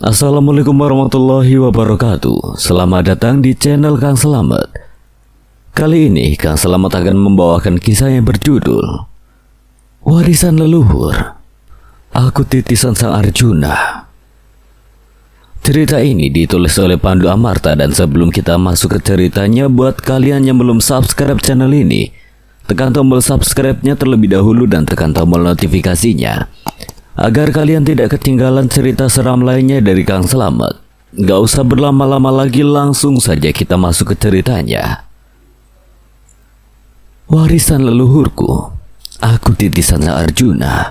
Assalamualaikum warahmatullahi wabarakatuh. Selamat datang di channel Kang Selamat. Kali ini Kang Selamat akan membawakan kisah yang berjudul Warisan Leluhur. Aku Titisan Sang Arjuna. Cerita ini ditulis oleh Pandu Amarta, dan sebelum kita masuk ke ceritanya, buat kalian yang belum subscribe channel ini, tekan tombol subscribe-nya terlebih dahulu dan tekan tombol notifikasinya agar kalian tidak ketinggalan cerita seram lainnya dari Kang Selamat. Gak usah berlama-lama lagi, langsung saja kita masuk ke ceritanya. Warisan leluhurku, aku Titisan Sang Arjuna.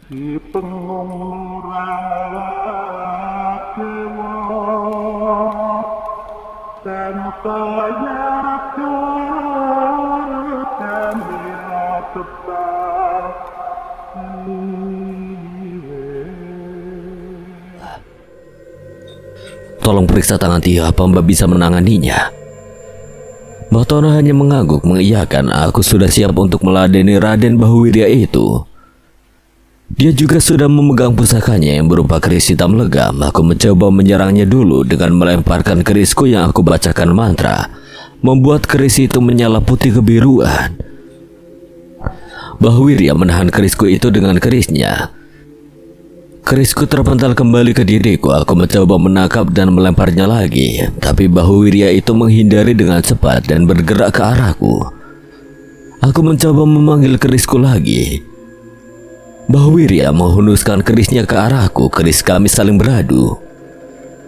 Si pengurang dan banyak Tolong periksa tangan Tio, apa Mbak bisa menanganinya? Mbak Tono hanya mengangguk mengiyakan. Aku sudah siap untuk meladeni Raden Bahuwirya itu. Dia juga sudah memegang pusakanya yang berupa keris hitam legam. Aku mencoba menyerangnya dulu dengan melemparkan kerisku yang aku bacakan mantra, membuat keris itu menyala putih kebiruan. Bahuwirya menahan kerisku itu dengan kerisnya. Kerisku terpental kembali ke diriku. Aku mencoba menangkap dan melemparnya lagi, tapi Bahuwirya itu menghindari dengan cepat dan bergerak ke arahku. Aku mencoba memanggil kerisku lagi. Bahuwirya menghunuskan kerisnya ke arahku. Keris kami saling beradu.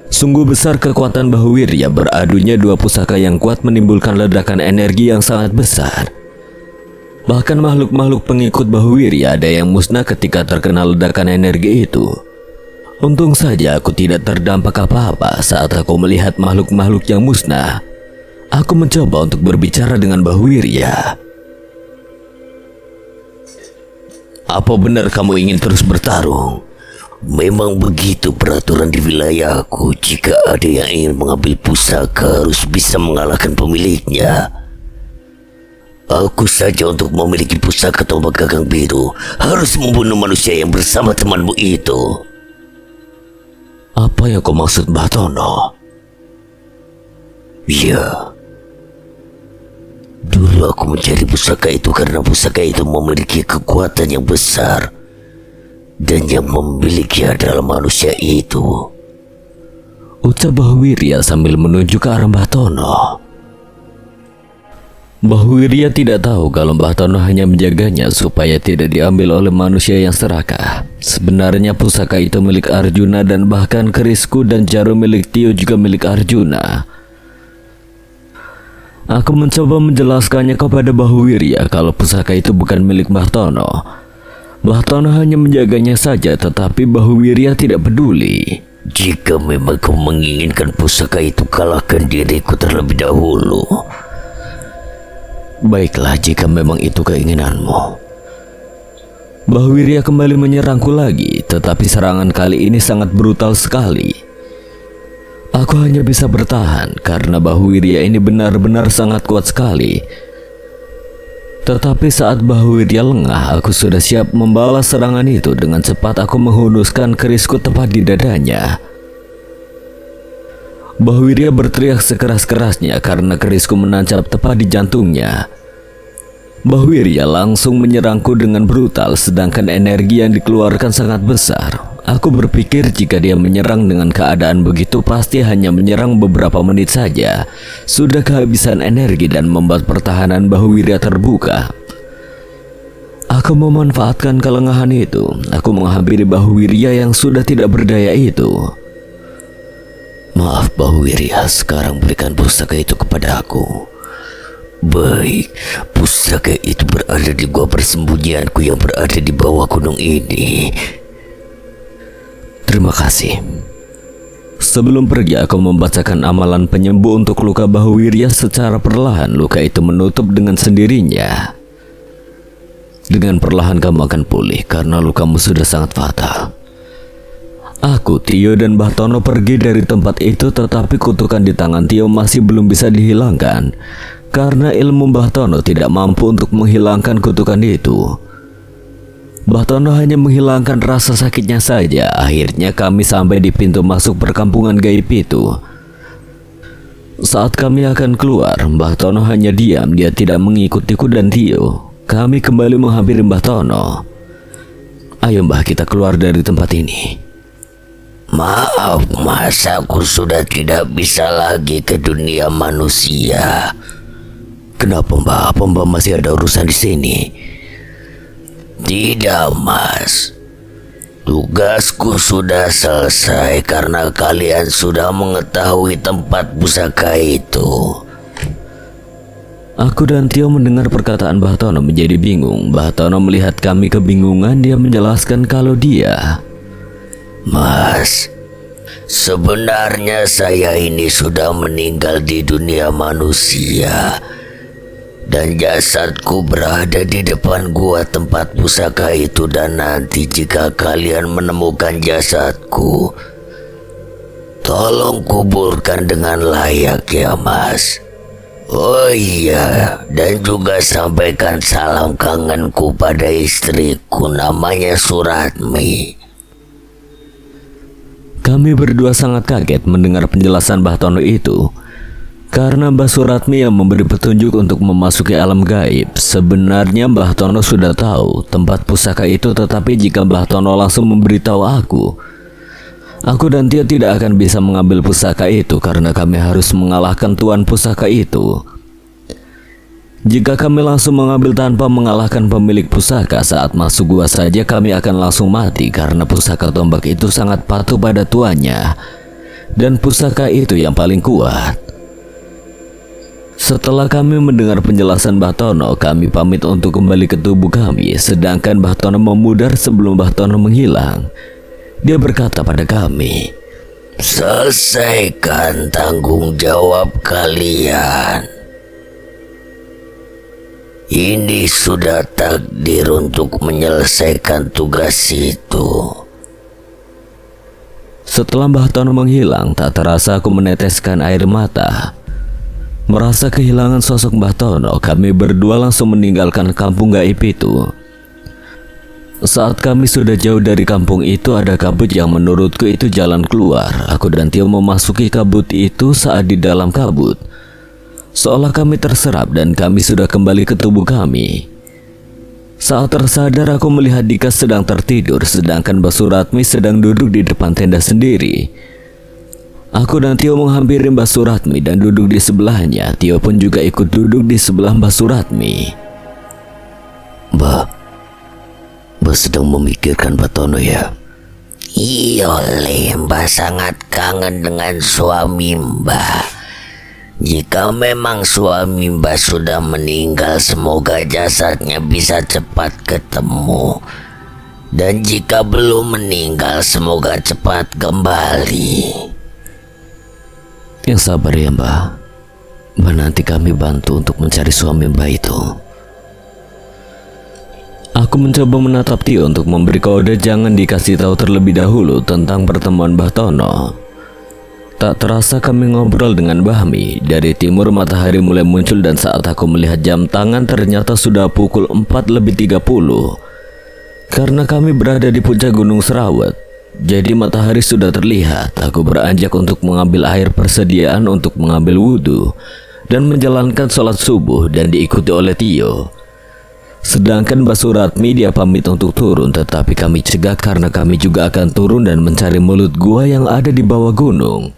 Sungguh besar kekuatan Bahuwirya. Beradunya dua pusaka yang kuat menimbulkan ledakan energi yang sangat besar. Bahkan makhluk-makhluk pengikut Bahuwirya ada yang musnah ketika terkena ledakan energi itu. Untung saja aku tidak terdampak apa-apa saat aku melihat makhluk-makhluk yang musnah. Aku mencoba untuk berbicara dengan Bahuwirya. Apa benar kamu ingin terus bertarung? Memang begitu peraturan di wilayahku. Jika ada yang ingin mengambil pusaka harus bisa mengalahkan pemiliknya. Aku saja untuk memiliki pusaka tombak gagang biru harus membunuh manusia yang bersama temanmu itu. Apa yang kau maksud, Mbah Tono? Ya, dulu aku mencari pusaka itu karena pusaka itu memiliki kekuatan yang besar, dan yang memiliki adalah manusia itu, ucap Bahuwirya sambil menunjuk ke arah Mbah Tono. Bahuwirya tidak tahu kalau Mbah Tono hanya menjaganya supaya tidak diambil oleh manusia yang serakah. Sebenarnya pusaka itu milik Arjuna, dan bahkan kerisku dan jarum milik Tio juga milik Arjuna. Aku mencoba menjelaskannya kepada Bahuwirya kalau pusaka itu bukan milik Mbah Tono. Mbah Tono hanya menjaganya saja, tetapi Bahuwirya tidak peduli. Jika memang kau menginginkan pusaka itu, kalahkan diriku terlebih dahulu. Baiklah, jika memang itu keinginanmu. Bahuwirya kembali menyerangku lagi, tetapi serangan kali ini sangat brutal sekali. Aku hanya bisa bertahan karena Bahuwirya ini benar-benar sangat kuat sekali. Tetapi saat Bahuwirya lengah, aku sudah siap membalas serangan itu. Dengan cepat aku menghunuskan kerisku tepat di dadanya. Bahuwirya berteriak sekeras-kerasnya karena kerisku menancap tepat di jantungnya. Bahuwirya langsung menyerangku dengan brutal, sedangkan energi yang dikeluarkan sangat besar. Aku berpikir jika dia menyerang dengan keadaan begitu pasti hanya menyerang beberapa menit saja. Sudah kehabisan energi dan membuat pertahanan Bahuwirya terbuka. Aku memanfaatkan kelengahan itu. Aku menghampiri Bahuwirya yang sudah tidak berdaya itu. Maaf Bahuwirya, sekarang berikan pusaka itu kepada aku. Baik, pusaka itu berada di gua persembunyianku yang berada di bawah gunung ini. Terima kasih. Sebelum pergi, aku membacakan amalan penyembuh untuk luka Bahuwirya secara perlahan. Luka itu menutup dengan sendirinya. Dengan perlahan kamu akan pulih karena lukamu sudah sangat fatal. Aku, Tio, dan Mbah Tono pergi dari tempat itu, tetapi kutukan di tangan Tio masih belum bisa dihilangkan karena ilmu Mbah Tono tidak mampu untuk menghilangkan kutukan itu. Mbah Tono hanya menghilangkan rasa sakitnya saja. Akhirnya kami sampai di pintu masuk perkampungan gaib itu. Saat kami akan keluar, Mbah Tono hanya diam. Dia tidak mengikutiku dan Tio. Kami kembali menghampiri Mbah Tono. Ayo Mbah, kita keluar dari tempat ini. Maaf Mas, aku sudah tidak bisa lagi ke dunia manusia. Kenapa Mbah? Apa Mbah masih ada urusan di sini? Tidak Mas, tugasku sudah selesai karena kalian sudah mengetahui tempat pusaka itu. Aku dan Tio mendengar perkataan Mbah Tono menjadi bingung. Mbah Tono melihat kami kebingungan. Dia menjelaskan kalau dia... Mas, sebenarnya saya ini sudah meninggal di dunia manusia. Dan jasadku berada di depan gua tempat pusaka itu. Dan nanti jika kalian menemukan jasadku, tolong kuburkan dengan layak ya Mas. Oh iya, dan juga sampaikan salam kangenku pada istriku, namanya Suratmi. Kami berdua sangat kaget mendengar penjelasan Mbah Tono itu. Karena Mbah Suratmi yang memberi petunjuk untuk memasuki alam gaib. Sebenarnya Mbah Tono sudah tahu tempat pusaka itu, tetapi jika Mbah Tono langsung memberitahu aku dan Tio tidak akan bisa mengambil pusaka itu karena kami harus mengalahkan tuan pusaka itu. Jika kami langsung mengambil tanpa mengalahkan pemilik pusaka, saat masuk gua saja kami akan langsung mati karena pusaka tombak itu sangat patuh pada tuannya. Dan pusaka itu yang paling kuat. Setelah kami mendengar penjelasan Mbah Tono, kami pamit untuk kembali ke tubuh kami. Sedangkan Mbah Tono memudar sebelum Mbah Tono menghilang. Dia berkata pada kami, selesaikan tanggung jawab kalian. Ini sudah takdir untuk menyelesaikan tugas itu. Setelah Mbah Tono menghilang, tak terasa aku meneteskan air mata. Merasa kehilangan sosok Mbah Tono, kami berdua langsung meninggalkan kampung gaib itu. Saat kami sudah jauh dari kampung itu, ada kabut yang menurutku itu jalan keluar. Aku dan Tio memasuki kabut itu. Saat di dalam kabut, seolah kami terserap dan kami sudah kembali ke tubuh kami. Saat tersadar, aku melihat Dika sedang tertidur, sedangkan Mbah Suratmi sedang duduk di depan tenda sendiri. Aku dan Tio menghampiri Mbah Suratmi dan duduk di sebelahnya. Tio pun juga ikut duduk di sebelah Mbah Suratmi. Mbah sedang memikirkan Mbah Tono ya? Iya, Mbah sangat kangen dengan suami Mbah. Jika memang suami Mbah sudah meninggal, semoga jasadnya bisa cepat ketemu. Dan jika belum meninggal, semoga cepat kembali. Yang sabar ya Mbah. Mbah, nanti kami bantu untuk mencari suami Mbah itu. Aku mencoba menatap Tio untuk memberi kode jangan dikasih tahu terlebih dahulu tentang pertemuan Mbah Tono. Tak terasa kami ngobrol dengan Bahmi. Dari timur matahari mulai muncul dan saat aku melihat jam tangan ternyata sudah pukul 4:30. Karena kami berada di puncak Gunung Serawet, jadi matahari sudah terlihat. Aku beranjak untuk mengambil air persediaan untuk mengambil wudhu dan menjalankan sholat subuh dan diikuti oleh Tio. Sedangkan Mbah Suratmi dia pamit untuk turun, tetapi kami cegah karena kami juga akan turun dan mencari mulut gua yang ada di bawah gunung.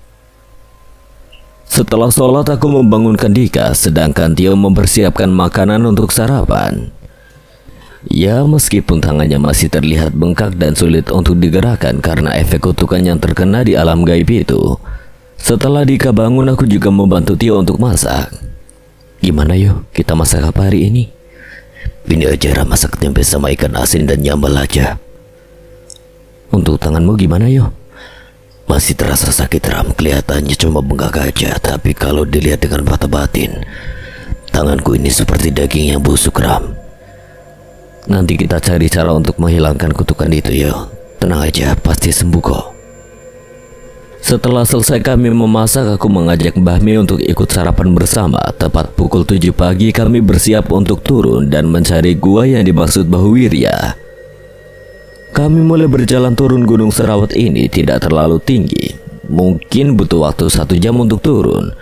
Setelah sholat aku membangunkan Dika, sedangkan Tio mempersiapkan makanan untuk sarapan. Ya, meskipun tangannya masih terlihat bengkak dan sulit untuk digerakkan karena efek kutukan yang terkena di alam gaib itu. Setelah Dika bangun, aku juga membantu Tio untuk masak. Gimana yuk, kita masak apa hari ini? Ini aja masak tempe sama ikan asin dan nyambal aja. Untuk tanganmu gimana yuk? Masih terasa sakit Ram, kelihatannya cuma bengkak aja. Tapi kalau dilihat dengan mata batin, tanganku ini seperti daging yang busuk Ram. Nanti kita cari cara untuk menghilangkan kutukan itu ya. Tenang aja, pasti sembuh kok. Setelah selesai kami memasak, aku mengajak Mbah Mi untuk ikut sarapan bersama. Tepat pukul 7 pagi kami bersiap untuk turun dan mencari gua yang dimaksud Bahuwirya. Kami mulai berjalan turun Gunung Serawat ini tidak terlalu tinggi. Mungkin butuh waktu 1 jam untuk turun.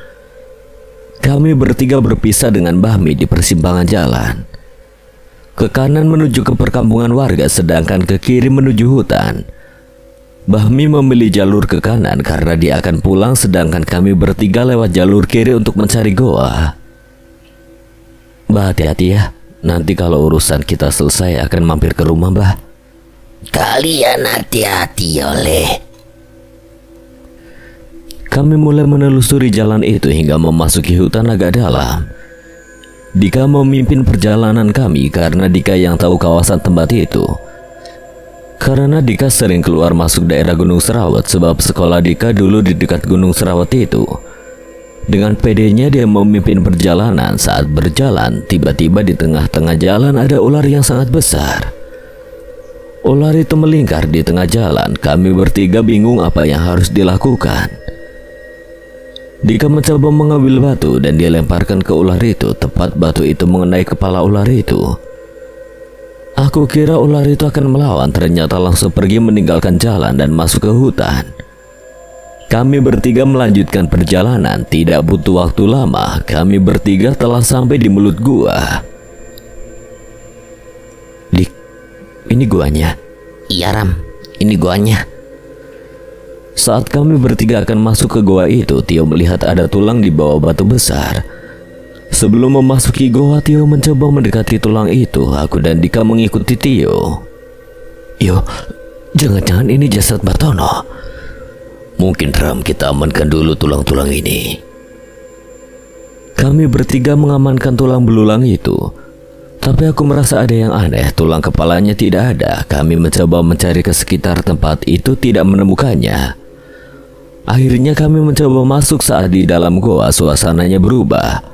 Kami bertiga berpisah dengan Bahmi di persimpangan jalan. Ke kanan menuju ke perkampungan warga, sedangkan ke kiri menuju hutan. Bahmi memilih jalur ke kanan karena dia akan pulang, sedangkan kami bertiga lewat jalur kiri untuk mencari goa. Bah, hati-hati ya. Nanti kalau urusan kita selesai akan mampir ke rumah, Bah. Kalian hati-hati oleh. Kami mulai menelusuri jalan itu hingga memasuki hutan agak dalam. Dika memimpin perjalanan kami karena Dika yang tahu kawasan tempat itu. Karena Dika sering keluar masuk daerah Gunung Serawat sebab sekolah Dika dulu di dekat Gunung Serawat itu. Dengan pedenya dia memimpin perjalanan. Saat berjalan, tiba-tiba di tengah-tengah jalan ada ular yang sangat besar. Ular itu melingkar di tengah jalan. Kami bertiga bingung apa yang harus dilakukan. Dika mencoba mengambil batu dan dia lemparkan ke ular itu. Tepat batu itu mengenai kepala ular itu. Aku kira ular itu akan melawan, ternyata langsung pergi meninggalkan jalan dan masuk ke hutan. Kami bertiga melanjutkan perjalanan. Tidak butuh waktu lama, kami bertiga telah sampai di mulut gua. Dik, ini guanya. Iya Ram, ini guanya. Saat kami bertiga akan masuk ke goa itu, Tio melihat ada tulang di bawah batu besar. Sebelum memasuki goa, Tio mencoba mendekati tulang itu. Aku dan Dika mengikuti Tio. Yo, jangan-jangan ini jasad Batono. Mungkin Ram, kita amankan dulu tulang-tulang ini. Kami bertiga mengamankan tulang belulang itu. Tapi aku merasa ada yang aneh, tulang kepalanya tidak ada. Kami mencoba mencari ke sekitar tempat itu, tidak menemukannya. Akhirnya kami mencoba masuk. Saat di dalam goa suasananya berubah.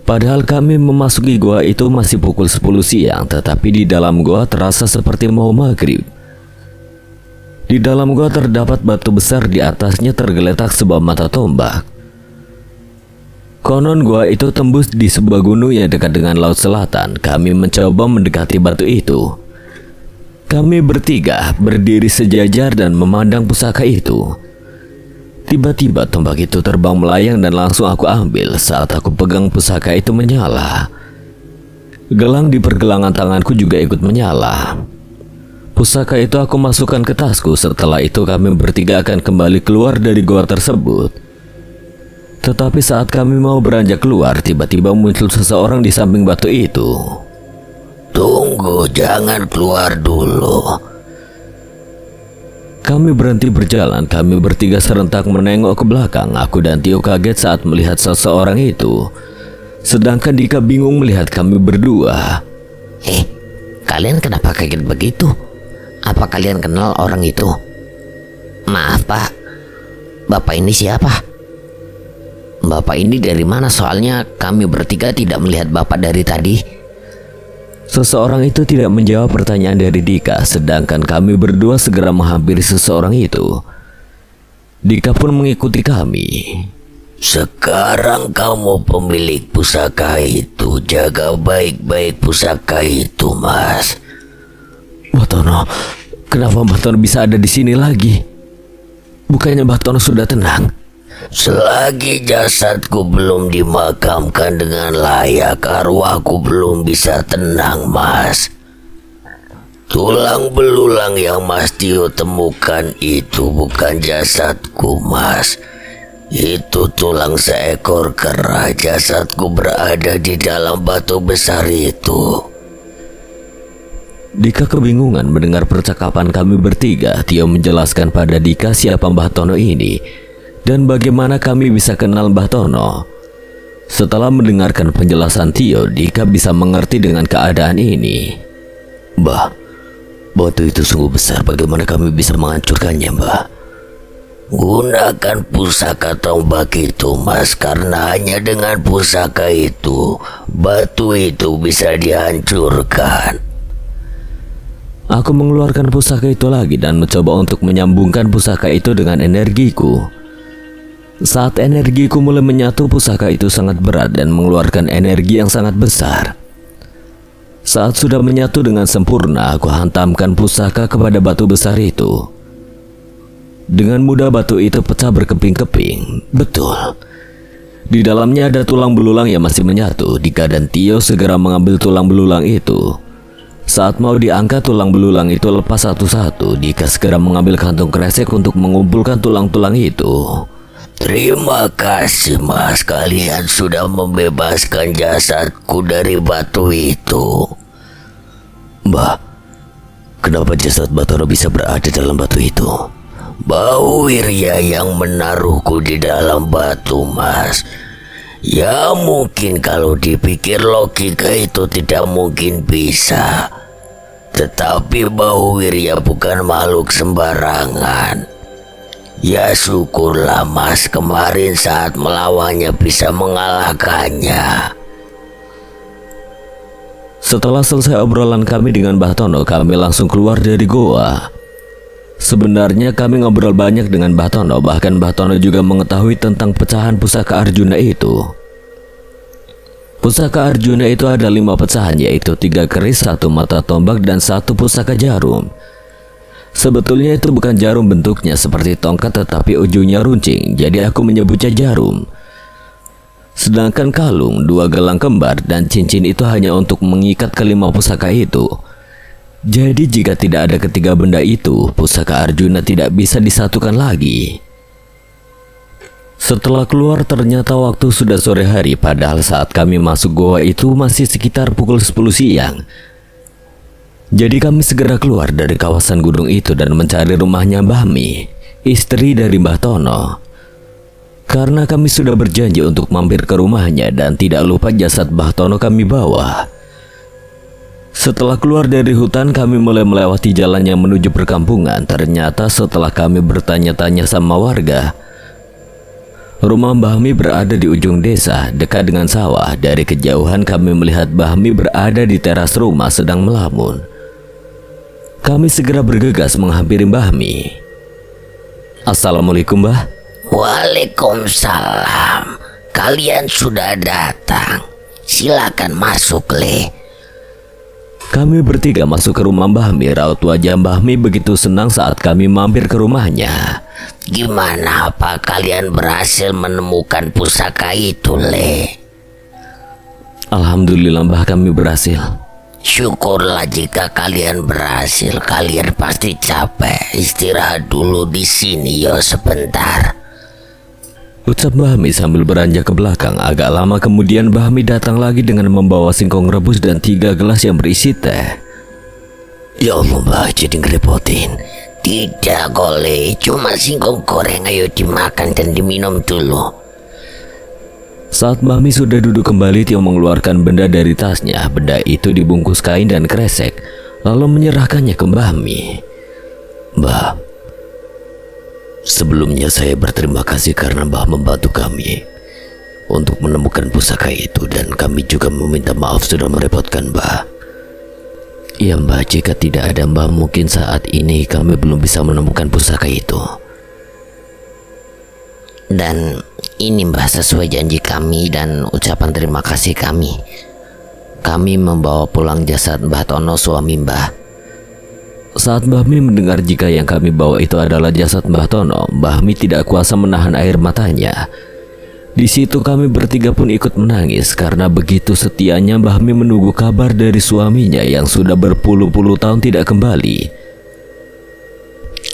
Padahal kami memasuki goa itu masih pukul 10 siang, tetapi di dalam goa terasa seperti mau maghrib. Di dalam goa terdapat batu besar, di atasnya tergeletak sebuah mata tombak. Konon goa itu tembus di sebuah gunung yang dekat dengan laut selatan. Kami mencoba mendekati batu itu. Kami bertiga berdiri sejajar dan memandang pusaka itu. Tiba-tiba tombak itu terbang melayang dan langsung aku ambil. Saat aku pegang pusaka itu menyala. Gelang di pergelangan tanganku juga ikut menyala. Pusaka itu aku masukkan ke tasku. Setelah itu kami bertiga akan kembali keluar dari goa tersebut. Tetapi saat kami mau beranjak keluar, tiba-tiba muncul seseorang di samping batu itu. Tunggu, jangan keluar dulu. Kami berhenti berjalan. Kami bertiga serentak menengok ke belakang. Aku dan Tio kaget saat melihat seseorang itu. Sedangkan Dika bingung melihat kami berdua. Kalian kenapa kaget begitu? Apa kalian kenal orang itu? Maaf Pak, Bapak ini siapa? Bapak ini dari mana? Soalnya kami bertiga tidak melihat Bapak dari tadi. Seseorang itu tidak menjawab pertanyaan dari Dika, sedangkan kami berdua segera menghampiri seseorang itu. Dika pun mengikuti kami. Sekarang kamu pemilik pusaka itu, jaga baik-baik pusaka itu, Mas. Batono, kenapa Batono bisa ada di sini lagi? Bukannya Batono sudah tenang? Selagi jasadku belum dimakamkan dengan layak, arwahku belum bisa tenang, Mas. Tulang belulang yang Mas Tio temukan itu bukan jasadku, Mas. Itu tulang seekor kera. Jasadku berada di dalam batu besar itu. Dika kebingungan mendengar percakapan kami bertiga. Tio menjelaskan pada Dika siapa Mbah Tono ini dan bagaimana kami bisa kenal Mbah Tono. Setelah mendengarkan penjelasan Tio, Dika bisa mengerti dengan keadaan ini. Mbah, batu itu sungguh besar. Bagaimana kami bisa menghancurkannya, Mbah? Gunakan pusaka tombak itu, Mas. Karena hanya dengan pusaka itu, batu itu bisa dihancurkan. Aku mengeluarkan pusaka itu lagi dan mencoba untuk menyambungkan pusaka itu dengan energiku. Saat energiku mulai menyatu, pusaka itu sangat berat dan mengeluarkan energi yang sangat besar. Saat sudah menyatu dengan sempurna, aku hantamkan pusaka kepada batu besar itu. Dengan mudah batu itu pecah berkeping-keping. Betul. Di dalamnya ada tulang belulang yang masih menyatu. Dika dan Tio segera mengambil tulang belulang itu. Saat mau diangkat tulang belulang itu lepas satu-satu, Dika segera mengambil kantung kresek untuk mengumpulkan tulang-tulang itu. Terima kasih mas, kalian sudah membebaskan jasadku dari batu itu. Mbah, kenapa jasad Batono bisa berada dalam batu itu? Bau Wirya yang menaruhku di dalam batu mas. Ya mungkin kalau dipikir logika itu tidak mungkin bisa. Tetapi Bau Wirya bukan makhluk sembarangan. Ya syukurlah mas, kemarin saat melawannya bisa mengalahkannya. Setelah selesai obrolan kami dengan Batono, kami langsung keluar dari goa. Sebenarnya kami ngobrol banyak dengan Batono, bahkan Batono juga mengetahui tentang pecahan pusaka Arjuna itu. Pusaka Arjuna itu ada 5 pecahan, yaitu 3 keris, 1 mata tombak, dan 1 pusaka jarum. Sebetulnya itu bukan jarum bentuknya seperti tongkat, tetapi ujungnya runcing, jadi aku menyebutnya jarum. Sedangkan kalung, 2 gelang kembar, dan cincin itu hanya untuk mengikat kelima pusaka itu. Jadi jika tidak ada ketiga benda itu, pusaka Arjuna tidak bisa disatukan lagi. Setelah keluar ternyata waktu sudah sore hari, padahal saat kami masuk goa itu masih sekitar pukul 10 siang. Jadi kami segera keluar dari kawasan gunung itu dan mencari rumahnya Mbah Mi, istri dari Mbah Tono. Karena kami sudah berjanji untuk mampir ke rumahnya dan tidak lupa jasad Mbah Tono kami bawa. Setelah keluar dari hutan, kami mulai melewati jalan yang menuju perkampungan. Ternyata setelah kami bertanya-tanya sama warga, rumah Mbah Mi berada di ujung desa, dekat dengan sawah. Dari kejauhan kami melihat Mbah Mi berada di teras rumah sedang melamun. Kami segera bergegas menghampiri Mbah Mi. Assalamualaikum Mbah. Waalaikumsalam. Kalian sudah datang. Silakan masuk, Le. Kami bertiga masuk ke rumah Mbah Mi. Raut wajah Mbah Mi begitu senang saat kami mampir ke rumahnya. Gimana, apa kalian berhasil menemukan pusaka itu, Le? Alhamdulillah Mbah, kami berhasil. Syukurlah jika kalian berhasil. Kalian pasti capek. Istirahat dulu di sini ya sebentar. Ucap Mbah Mi sambil beranjak ke belakang. Agak lama kemudian Mbah Mi datang lagi dengan membawa singkong rebus dan 3 gelas yang berisi teh. Ya Allah Mbah, jadi ngerepotin. Tidak boleh, cuma singkong goreng, ayo dimakan dan diminum dulu. Saat Mbah Mi sudah duduk kembali, Tio mengeluarkan benda dari tasnya. Benda itu dibungkus kain dan kresek, lalu menyerahkannya ke Mbah Mi. Mbah, sebelumnya saya berterima kasih karena Mbah membantu kami untuk menemukan pusaka itu, dan kami juga meminta maaf sudah merepotkan Mbah. Ya Mbah, jika tidak ada Mbah mungkin saat ini kami belum bisa menemukan pusaka itu. Dan ini Mbah sesuai janji kami dan ucapan terima kasih kami. Kami membawa pulang jasad Mbah Tono, suami Mbah. Saat Mbah Mi mendengar jika yang kami bawa itu adalah jasad Mbah Tono, Mbah Mi tidak kuasa menahan air matanya. Di situ kami bertiga pun ikut menangis karena begitu setianya Mbah Mi menunggu kabar dari suaminya yang sudah berpuluh-puluh tahun tidak kembali.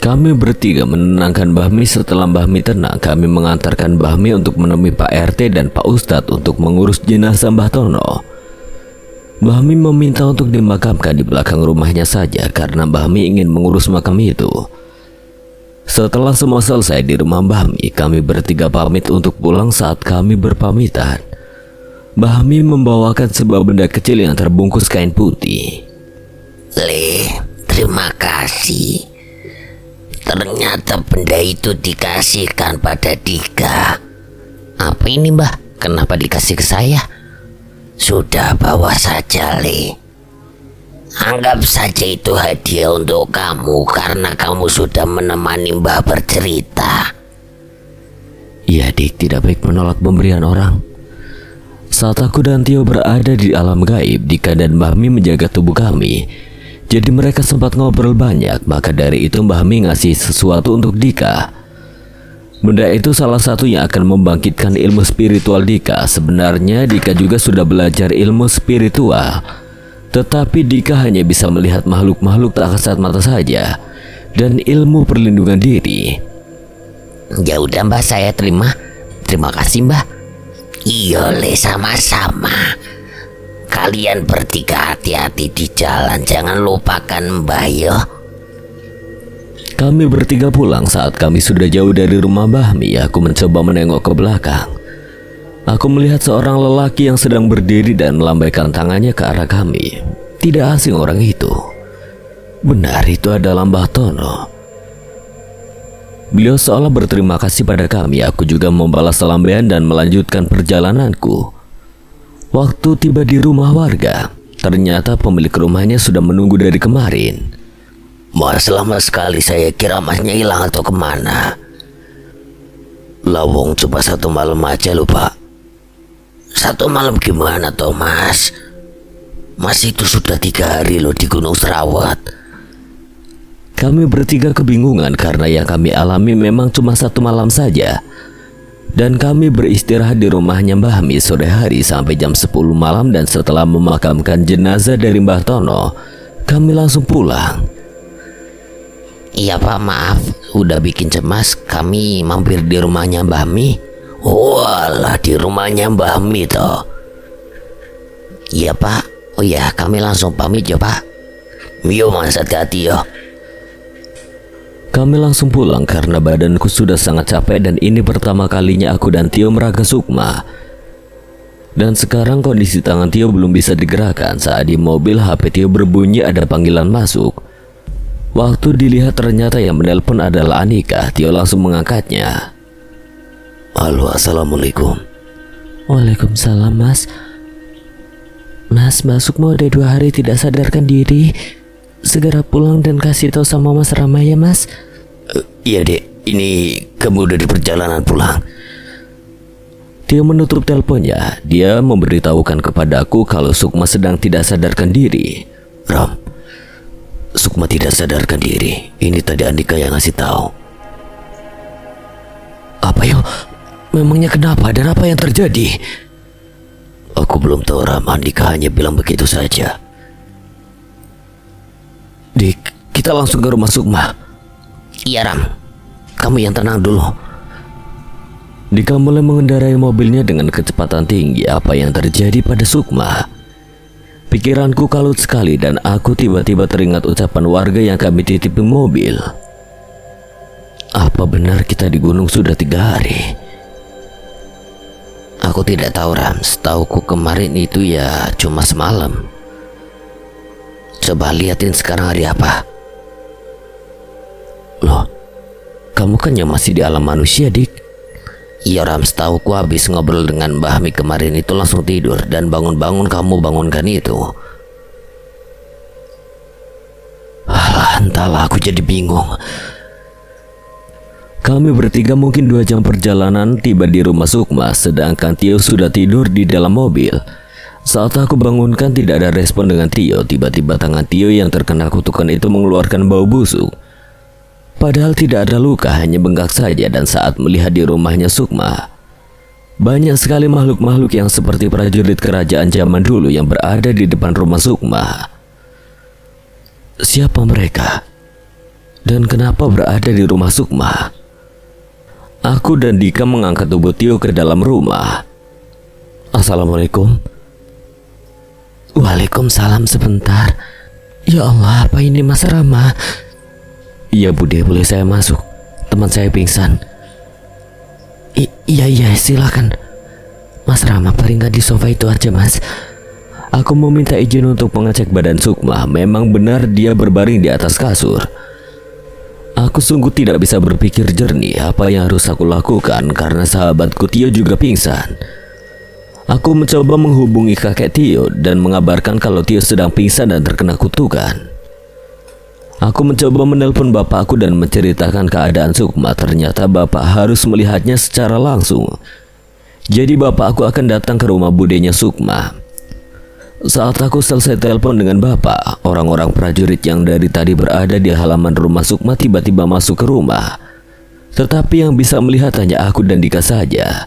Kami bertiga menenangkan Mbah Mi. Setelah Mbah Mi tenang, kami mengantarkan Mbah Mi untuk menemui Pak RT dan Pak Ustadz untuk mengurus jenazah Mbah Tono. Mbah Mi meminta untuk dimakamkan di belakang rumahnya saja karena Mbah Mi ingin mengurus makam itu. Setelah semua selesai di rumah Mbah Mi, kami bertiga pamit untuk pulang. Saat kami berpamitan, Mbah Mi membawakan sebuah benda kecil yang terbungkus kain putih. Le, terima kasih. Ternyata benda itu dikasihkan pada Dika. Apa ini Mbah? Kenapa dikasih ke saya? Sudah, bawa saja, Le. Anggap saja itu hadiah untuk kamu karena kamu sudah menemani Mbah bercerita. Iya Dik, tidak baik menolak pemberian orang. Saat aku dan Tio berada di alam gaib, Dika dan Mbah Mi menjaga tubuh kami. Jadi mereka sempat ngobrol banyak, maka dari itu Mbah Mi ngasih sesuatu untuk Dika. Benda itu salah satu yang akan membangkitkan ilmu spiritual Dika. Sebenarnya Dika juga sudah belajar ilmu spiritual, tetapi Dika hanya bisa melihat makhluk-makhluk tak kasat mata saja, dan ilmu perlindungan diri. Ya udah Mbah, saya terima. Terima kasih Mbah. Iya le, sama-sama. Kalian bertiga hati-hati di jalan, jangan lupakan Mbah ya. Kami bertiga pulang. Saat kami sudah jauh dari rumah Mbah Mi, aku mencoba menengok ke belakang. Aku melihat seorang lelaki yang sedang berdiri dan melambaikan tangannya ke arah kami. Tidak asing orang itu. Benar, itu adalah Mbah Tono. Beliau seolah berterima kasih pada kami. Aku juga membalas lambaian dan melanjutkan perjalananku. Waktu tiba di rumah warga, ternyata pemilik rumahnya sudah menunggu dari kemarin. Mas, lama sekali, saya kira masnya hilang atau kemana. Lawong cuma 1 malam aja loh Pak. 1 malam gimana toh Mas? Mas itu sudah 3 hari loh di Gunung Serawat. Kami bertiga kebingungan karena yang kami alami memang cuma 1 malam saja. Dan kami beristirahat di rumahnya Mbah Mi sore hari sampai jam 10 malam, dan setelah memakamkan jenazah dari Mbah Tono, kami langsung pulang. Iya Pak, maaf udah bikin cemas. Kami mampir di rumahnya Mbah Mi. Walah, di rumahnya Mbah Mi toh. Iya Pak. Oh ya, kami langsung pamit ya Pak. Yo Mas, hati-hati yo. Kami langsung pulang karena badanku sudah sangat capek, dan ini pertama kalinya aku dan Tio meraga sukma. Dan sekarang kondisi tangan Tio belum bisa digerakkan. Saat di mobil, HP Tio berbunyi ada panggilan masuk. Waktu dilihat ternyata yang menelpon adalah Anika. Tio langsung mengangkatnya. Halo, assalamualaikum. Waalaikumsalam Mas. Mas, Mbak Sukma udah 2 hari tidak sadarkan diri. Segera pulang dan kasih tahu sama Mas Rama ya Mas. Iya dek, ini kamu udah di perjalanan pulang. Tio menutup teleponnya. Dia memberitahukan kepadaku kalau Sukma sedang tidak sadarkan diri. Ram, Sukma tidak sadarkan diri. Ini tadi Andika yang ngasih tahu. Apa yo? Memangnya kenapa dan apa yang terjadi? Aku belum tahu Ram, Andika hanya bilang begitu saja. Dik, kita langsung ke rumah Sukma. Iya Ram, kamu yang tenang dulu. Dika mulai mengendarai mobilnya dengan kecepatan tinggi. Apa yang terjadi pada Sukma? Pikiranku kalut sekali dan aku tiba-tiba teringat ucapan warga yang kami titipi mobil. Apa benar kita di gunung sudah 3 hari? Aku tidak tahu Ram, setauku kemarin itu ya cuma semalam. Coba liatin sekarang hari apa. Loh, kamu kan yang masih di alam manusia Dik. Iya Ram, setauku habis ngobrol dengan Mbah Mi kemarin itu langsung tidur, dan bangun-bangun kamu bangunkan itu. Entahlah, aku jadi bingung. Kami bertiga mungkin 2 jam perjalanan tiba di rumah Sukma, sedangkan Tio sudah tidur di dalam mobil. Saat aku bangunkan tidak ada respon dengan Tio. Tiba-tiba tangan Tio yang terkena kutukan itu mengeluarkan bau busuk. Padahal tidak ada luka, hanya bengkak saja. Dan saat melihat di rumahnya Sukma, banyak sekali makhluk-makhluk yang seperti prajurit kerajaan zaman dulu yang berada di depan rumah Sukma. Siapa mereka? Dan kenapa berada di rumah Sukma? Aku dan Dika mengangkat tubuh Tio ke dalam rumah. Assalamualaikum. Waalaikumsalam, sebentar. Ya Allah, apa ini Mas Rama? Iya Bude, boleh saya masuk? Teman saya pingsan. Iya, silakan. Mas Rama paling nggak di sofa itu aja Mas. Aku meminta izin untuk mengecek badan Sukma. Memang benar dia berbaring di atas kasur. Aku sungguh tidak bisa berpikir jernih apa yang harus aku lakukan karena sahabatku Tio juga pingsan. Aku mencoba menghubungi kakek Tio dan mengabarkan kalau Tio sedang pingsan dan terkena kutukan. Aku mencoba menelpon bapakku dan menceritakan keadaan Sukma. Ternyata bapak harus melihatnya secara langsung. Jadi bapak aku akan datang ke rumah budenya Sukma. Saat aku selesai telepon dengan bapak, orang-orang prajurit yang dari tadi berada di halaman rumah Sukma tiba-tiba masuk ke rumah. Tetapi yang bisa melihat hanya aku dan Dika saja.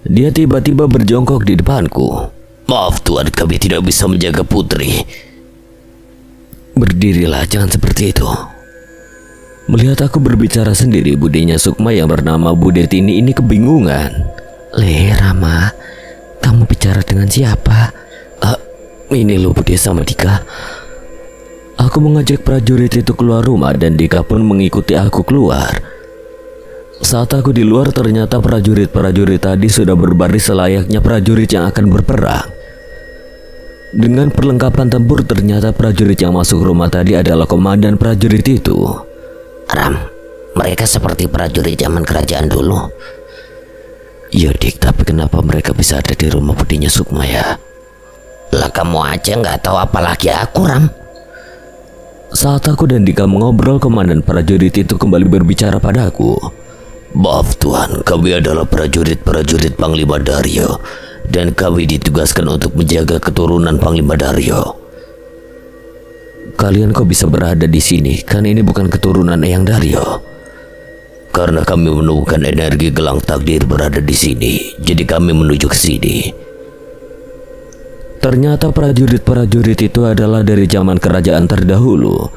Dia tiba-tiba berjongkok di depanku. Maaf Tuan, kami tidak bisa menjaga putri. Berdirilah, jangan seperti itu. Melihat aku berbicara sendiri, budenya Sukma yang bernama Bude Tini ini kebingungan. Rama, kamu bicara dengan siapa? Ini loh Bude sama Dika. Aku mengajak prajurit itu keluar rumah dan Dika pun mengikuti aku keluar. Saat aku di luar, ternyata prajurit-prajurit tadi sudah berbaris selayaknya prajurit yang akan berperang. Dengan perlengkapan tempur, ternyata prajurit yang masuk rumah tadi adalah komandan prajurit itu. Ram, mereka seperti prajurit zaman kerajaan dulu. Ya Dik, tapi kenapa mereka bisa ada di rumah budenya Sukma ya? Lah kamu aja nggak tahu apalagi aku, Ram. Saat aku dan Dika mengobrol, komandan prajurit itu kembali berbicara padaku. Maaf Tuan, kami adalah prajurit-prajurit Panglima Daryo dan kami ditugaskan untuk menjaga keturunan Panglima Daryo. Kalian kok bisa berada di sini? Kan ini bukan keturunan Eyang Daryo. Karena kami menemukan energi gelang takdir berada di sini, jadi kami menuju ke sini. Ternyata prajurit-prajurit itu adalah dari zaman kerajaan terdahulu.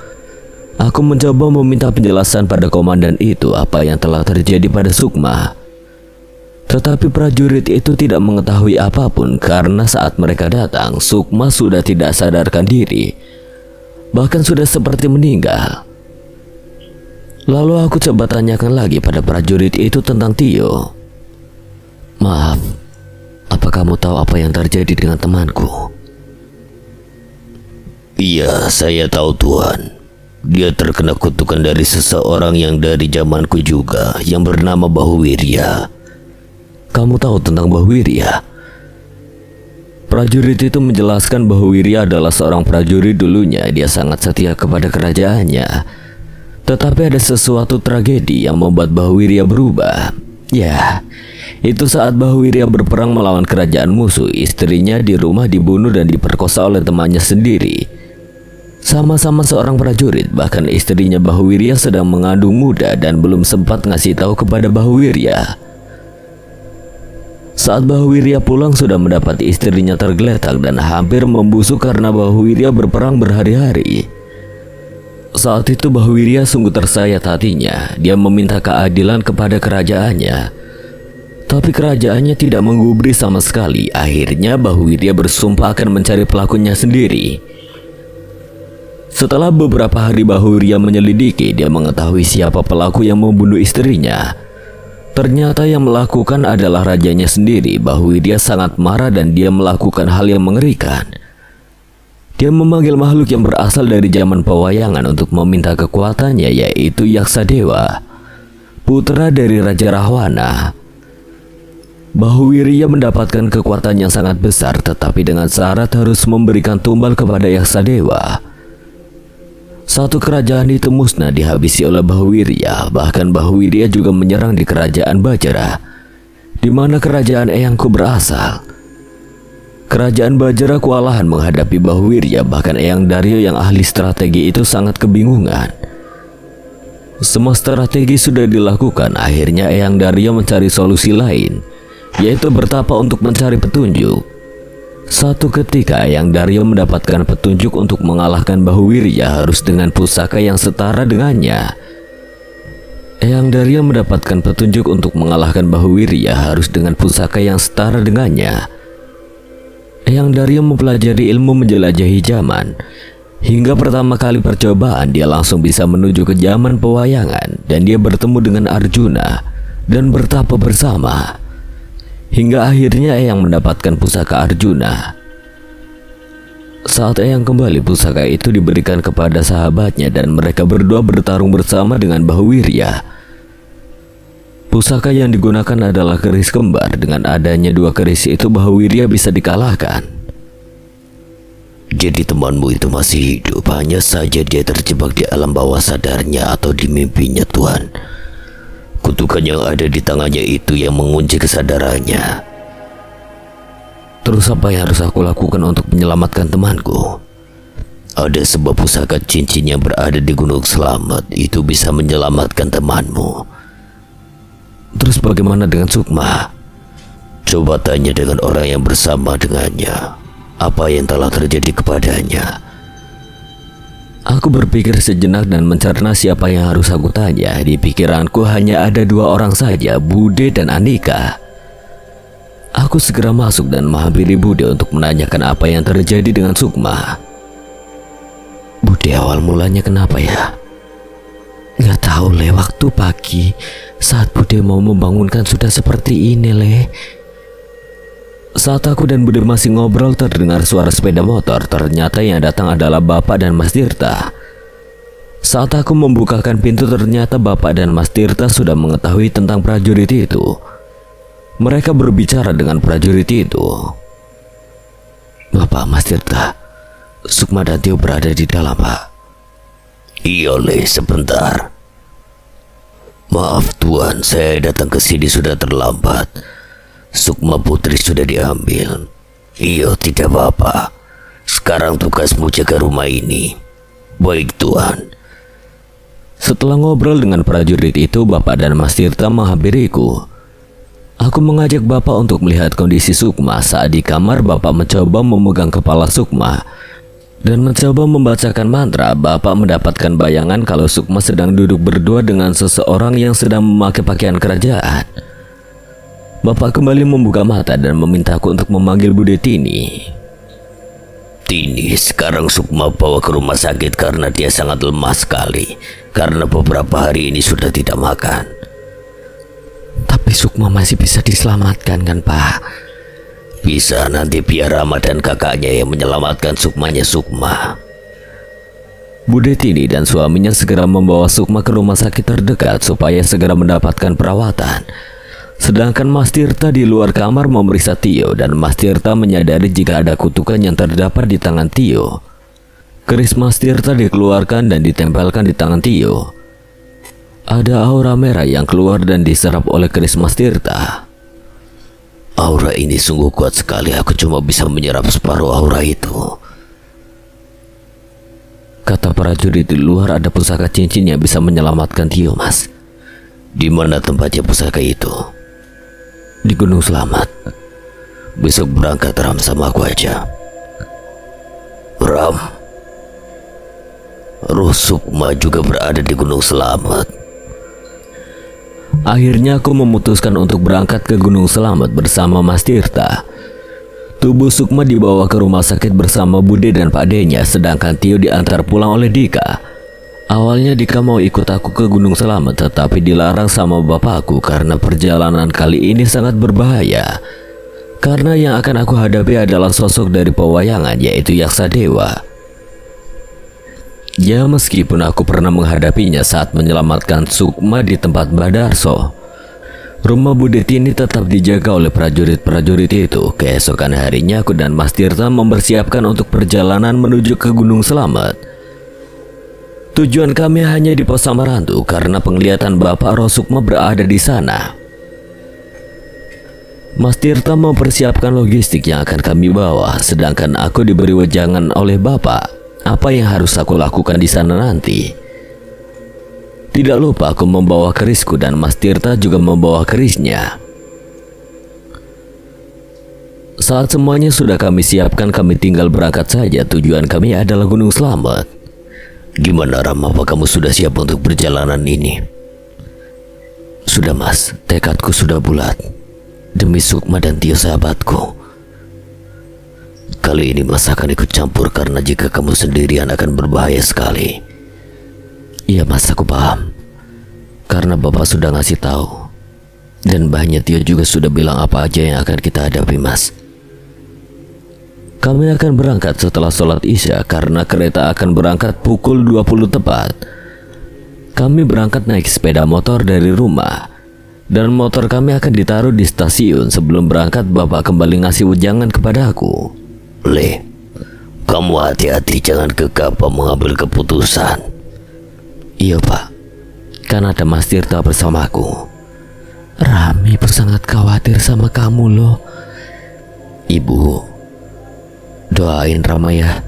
Aku mencoba meminta penjelasan pada komandan itu apa yang telah terjadi pada Sukma. Tetapi prajurit itu tidak mengetahui apapun karena saat mereka datang, Sukma sudah tidak sadarkan diri. Bahkan sudah seperti meninggal. Lalu aku coba tanyakan lagi pada prajurit itu tentang Tio. Maaf, apa kamu tahu apa yang terjadi dengan temanku? Iya, saya tahu Tuan. Dia terkena kutukan dari seseorang yang dari zamanku juga, yang bernama Bahuwirya. Kamu tahu tentang Bahuwirya? Prajurit itu menjelaskan Bahuwirya adalah seorang prajurit dulunya. Dia sangat setia kepada kerajaannya. Tetapi ada sesuatu tragedi yang membuat Bahuwirya berubah. Ya, itu saat Bahuwirya berperang melawan kerajaan musuh, istrinya di rumah dibunuh dan diperkosa oleh temannya sendiri. Sama-sama seorang prajurit, bahkan istrinya Bahuwirya sedang mengandung muda dan belum sempat ngasih tahu kepada Bahuwirya. Saat Bahuwirya pulang sudah mendapati istrinya tergeletak dan hampir membusuk karena Bahuwirya berperang berhari-hari. Saat itu Bahuwirya sungguh tersayat hatinya. Dia meminta keadilan kepada kerajaannya. Tapi kerajaannya tidak menggubris sama sekali. Akhirnya Bahuwirya bersumpah akan mencari pelakunya sendiri. Setelah beberapa hari Bahuwirya menyelidiki, dia mengetahui siapa pelaku yang membunuh istrinya. Ternyata yang melakukan adalah rajanya sendiri. Bahuwirya sangat marah dan dia melakukan hal yang mengerikan. Dia memanggil makhluk yang berasal dari zaman pewayangan untuk meminta kekuatannya, yaitu Yaksadewa, putra dari Raja Rahwana. Bahuwirya mendapatkan kekuatan yang sangat besar, tetapi dengan syarat harus memberikan tumbal kepada Yaksadewa. Satu kerajaan itu musnah dihabisi oleh Bahuwirya. Bahkan Bahuwirya juga menyerang di kerajaan Bajra, di mana kerajaan eyangku berasal. Kerajaan Bajra kewalahan menghadapi Bahuwirya, bahkan Eyang Daryo yang ahli strategi itu sangat kebingungan. Semua strategi sudah dilakukan, akhirnya Eyang Daryo mencari solusi lain, yaitu bertapa untuk mencari petunjuk. Suatu ketika Eyang Daryo mendapatkan petunjuk untuk mengalahkan Bahuwirya harus dengan pusaka yang setara dengannya. Eyang Daryo mendapatkan petunjuk untuk mengalahkan Bahuwirya harus dengan pusaka yang setara dengannya. Eyang Daryo mempelajari ilmu menjelajahi zaman. Hingga pertama kali percobaan dia langsung bisa menuju ke zaman pewayangan dan dia bertemu dengan Arjuna dan bertapa bersama. Hingga akhirnya Eyang mendapatkan pusaka Arjuna. Saat Eyang kembali, pusaka itu diberikan kepada sahabatnya dan mereka berdua bertarung bersama dengan Bahuwirya. Pusaka yang digunakan adalah keris kembar. Dengan adanya dua keris itu Bahuwirya bisa dikalahkan. Jadi temanmu itu masih hidup, hanya saja dia terjebak di alam bawah sadarnya atau di mimpinya Tuan. kutukan yang ada di tangannya itu yang mengunci kesadarannya. Terus apa yang harus aku lakukan untuk menyelamatkan temanku? Ada sebuah pusaka cincin yang berada di Gunung Selamat. Itu bisa menyelamatkan temanmu. Terus bagaimana dengan Sukma? Coba tanya dengan orang yang bersama dengannya. Apa yang telah terjadi kepadanya? Aku berpikir sejenak dan mencerna siapa yang harus aku tanya. Di pikiranku hanya ada dua orang saja, Bude dan Andika. Aku segera masuk dan menghampiri Bude untuk menanyakan apa yang terjadi dengan Sukma. Bude, awal mulanya kenapa ya? Gak tahu Le, waktu pagi saat Bude mau membangunkan sudah seperti ini Le. Saat aku dan Bude masih ngobrol terdengar suara sepeda motor. Ternyata yang datang adalah Bapak dan Mas Tirta. Saat aku membukakan pintu ternyata Bapak dan Mas Tirta sudah mengetahui tentang prajurit itu. Mereka berbicara dengan prajurit itu. Bapak, Mas Tirta, Sukma dan Tio berada di dalam, Pak. Iya Le, sebentar. Maaf Tuan, saya datang ke sini sudah terlambat. Sukma Putri sudah diambil. Iya, tidak apa-apa. Sekarang tugasmu jaga rumah ini. Baik Tuan. Setelah ngobrol dengan prajurit itu, Bapak dan Mas Tirta menghampiriku. Aku mengajak Bapak untuk melihat kondisi Sukma. Saat di kamar, Bapak mencoba memegang kepala Sukma dan mencoba membacakan mantra. Bapak mendapatkan bayangan kalau Sukma sedang duduk berdua dengan seseorang yang sedang memakai pakaian kerajaan. Bapak kembali membuka mata dan memintaku untuk memanggil Bude Tini. Tini, sekarang Sukma bawa ke rumah sakit karena dia sangat lemah sekali. Karena beberapa hari ini sudah tidak makan. Tapi Sukma masih bisa diselamatkan kan, Pak? Bisa, nanti biar Rama dan kakaknya yang menyelamatkan Sukmanya Sukma. Bude Tini dan suaminya segera membawa Sukma ke rumah sakit terdekat supaya segera mendapatkan perawatan. Sedangkan Mas Tirta di luar kamar memeriksa Tio dan Mas Tirta menyadari jika ada kutukan yang terdapat di tangan Tio. Keris Mas Tirta dikeluarkan dan ditempelkan di tangan Tio. Ada aura merah yang keluar dan diserap oleh keris Mas Tirta. Aura ini sungguh kuat sekali, aku cuma bisa menyerap separuh aura itu. Kata prajurit di luar ada pusaka cincin yang bisa menyelamatkan Tio, Mas. Di mana tempatnya pusaka itu? Di Gunung Selamat. Besok berangkat Ram, sama aku aja. Ram, Roh Sukma juga berada di Gunung Selamat. Akhirnya aku memutuskan untuk berangkat ke Gunung Selamat bersama Mas Tirta. Tubuh Sukma dibawa ke rumah sakit bersama Bude dan Pak D-nya, sedangkan Tio diantar pulang oleh Dika. Awalnya Dika mau ikut aku ke Gunung Selamat, tetapi dilarang sama bapakku karena perjalanan kali ini sangat berbahaya. Karena yang akan aku hadapi adalah sosok dari pewayangan, yaitu Yaksa Dewa. Ya, meskipun aku pernah menghadapinya saat menyelamatkan Sukma di tempat Badarso, rumah Bude Tini tetap dijaga oleh prajurit-prajurit itu. Keesokan harinya aku dan Mas Tirta mempersiapkan untuk perjalanan menuju ke Gunung Selamat. Tujuan kami hanya di Pos Samarandu karena penglihatan Bapak Roh Sukma berada di sana. Mas Tirta mempersiapkan logistik yang akan kami bawa, sedangkan aku diberi wejangan oleh Bapak apa yang harus aku lakukan di sana nanti. Tidak lupa aku membawa kerisku dan Mas Tirta juga membawa kerisnya. Saat semuanya sudah kami siapkan, kami tinggal berangkat saja. Tujuan kami adalah Gunung Selamat. Gimana Ram, apa kamu sudah siap untuk perjalanan ini? Sudah Mas, tekadku sudah bulat. Demi Sukma dan Tio sahabatku. Kali ini Mas akan ikut campur karena jika kamu sendirian akan berbahaya sekali. Iya Mas, aku paham. Karena Bapak sudah ngasih tahu. Dan Mbahnya Tio juga sudah bilang apa aja yang akan kita hadapi Mas. Kami akan berangkat setelah sholat Isya karena kereta akan berangkat pukul 20 tepat. Kami berangkat naik sepeda motor dari rumah dan motor kami akan ditaruh di stasiun. Sebelum berangkat, Bapak kembali ngasih wejangan kepada aku. Le, kamu hati-hati, jangan gegabah mengambil keputusan. Iya Pak, kan ada Mas Tirta bersamaku. Rami sangat khawatir sama kamu loh. Ibu, doain Rama ya.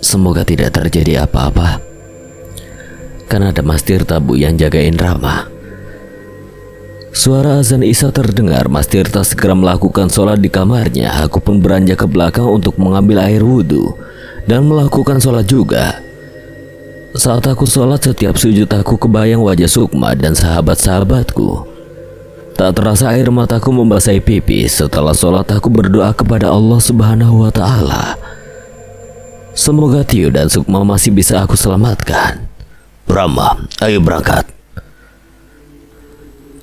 Semoga tidak terjadi apa-apa. Kan ada Mas Tirta Bu yang jagain Rama. Suara azan Isya terdengar. Mas Tirta segera melakukan sholat di kamarnya. Aku pun beranjak ke belakang untuk mengambil air wudhu dan melakukan sholat juga. Saat aku sholat, setiap sujud aku kebayang wajah Sukma dan sahabat-sahabatku. Tak terasa air mataku membasahi pipi. Setelah sholat aku berdoa kepada Allah Subhanahu wa Ta'ala. Semoga Tio dan Sukma masih bisa aku selamatkan. Rama, ayo berangkat.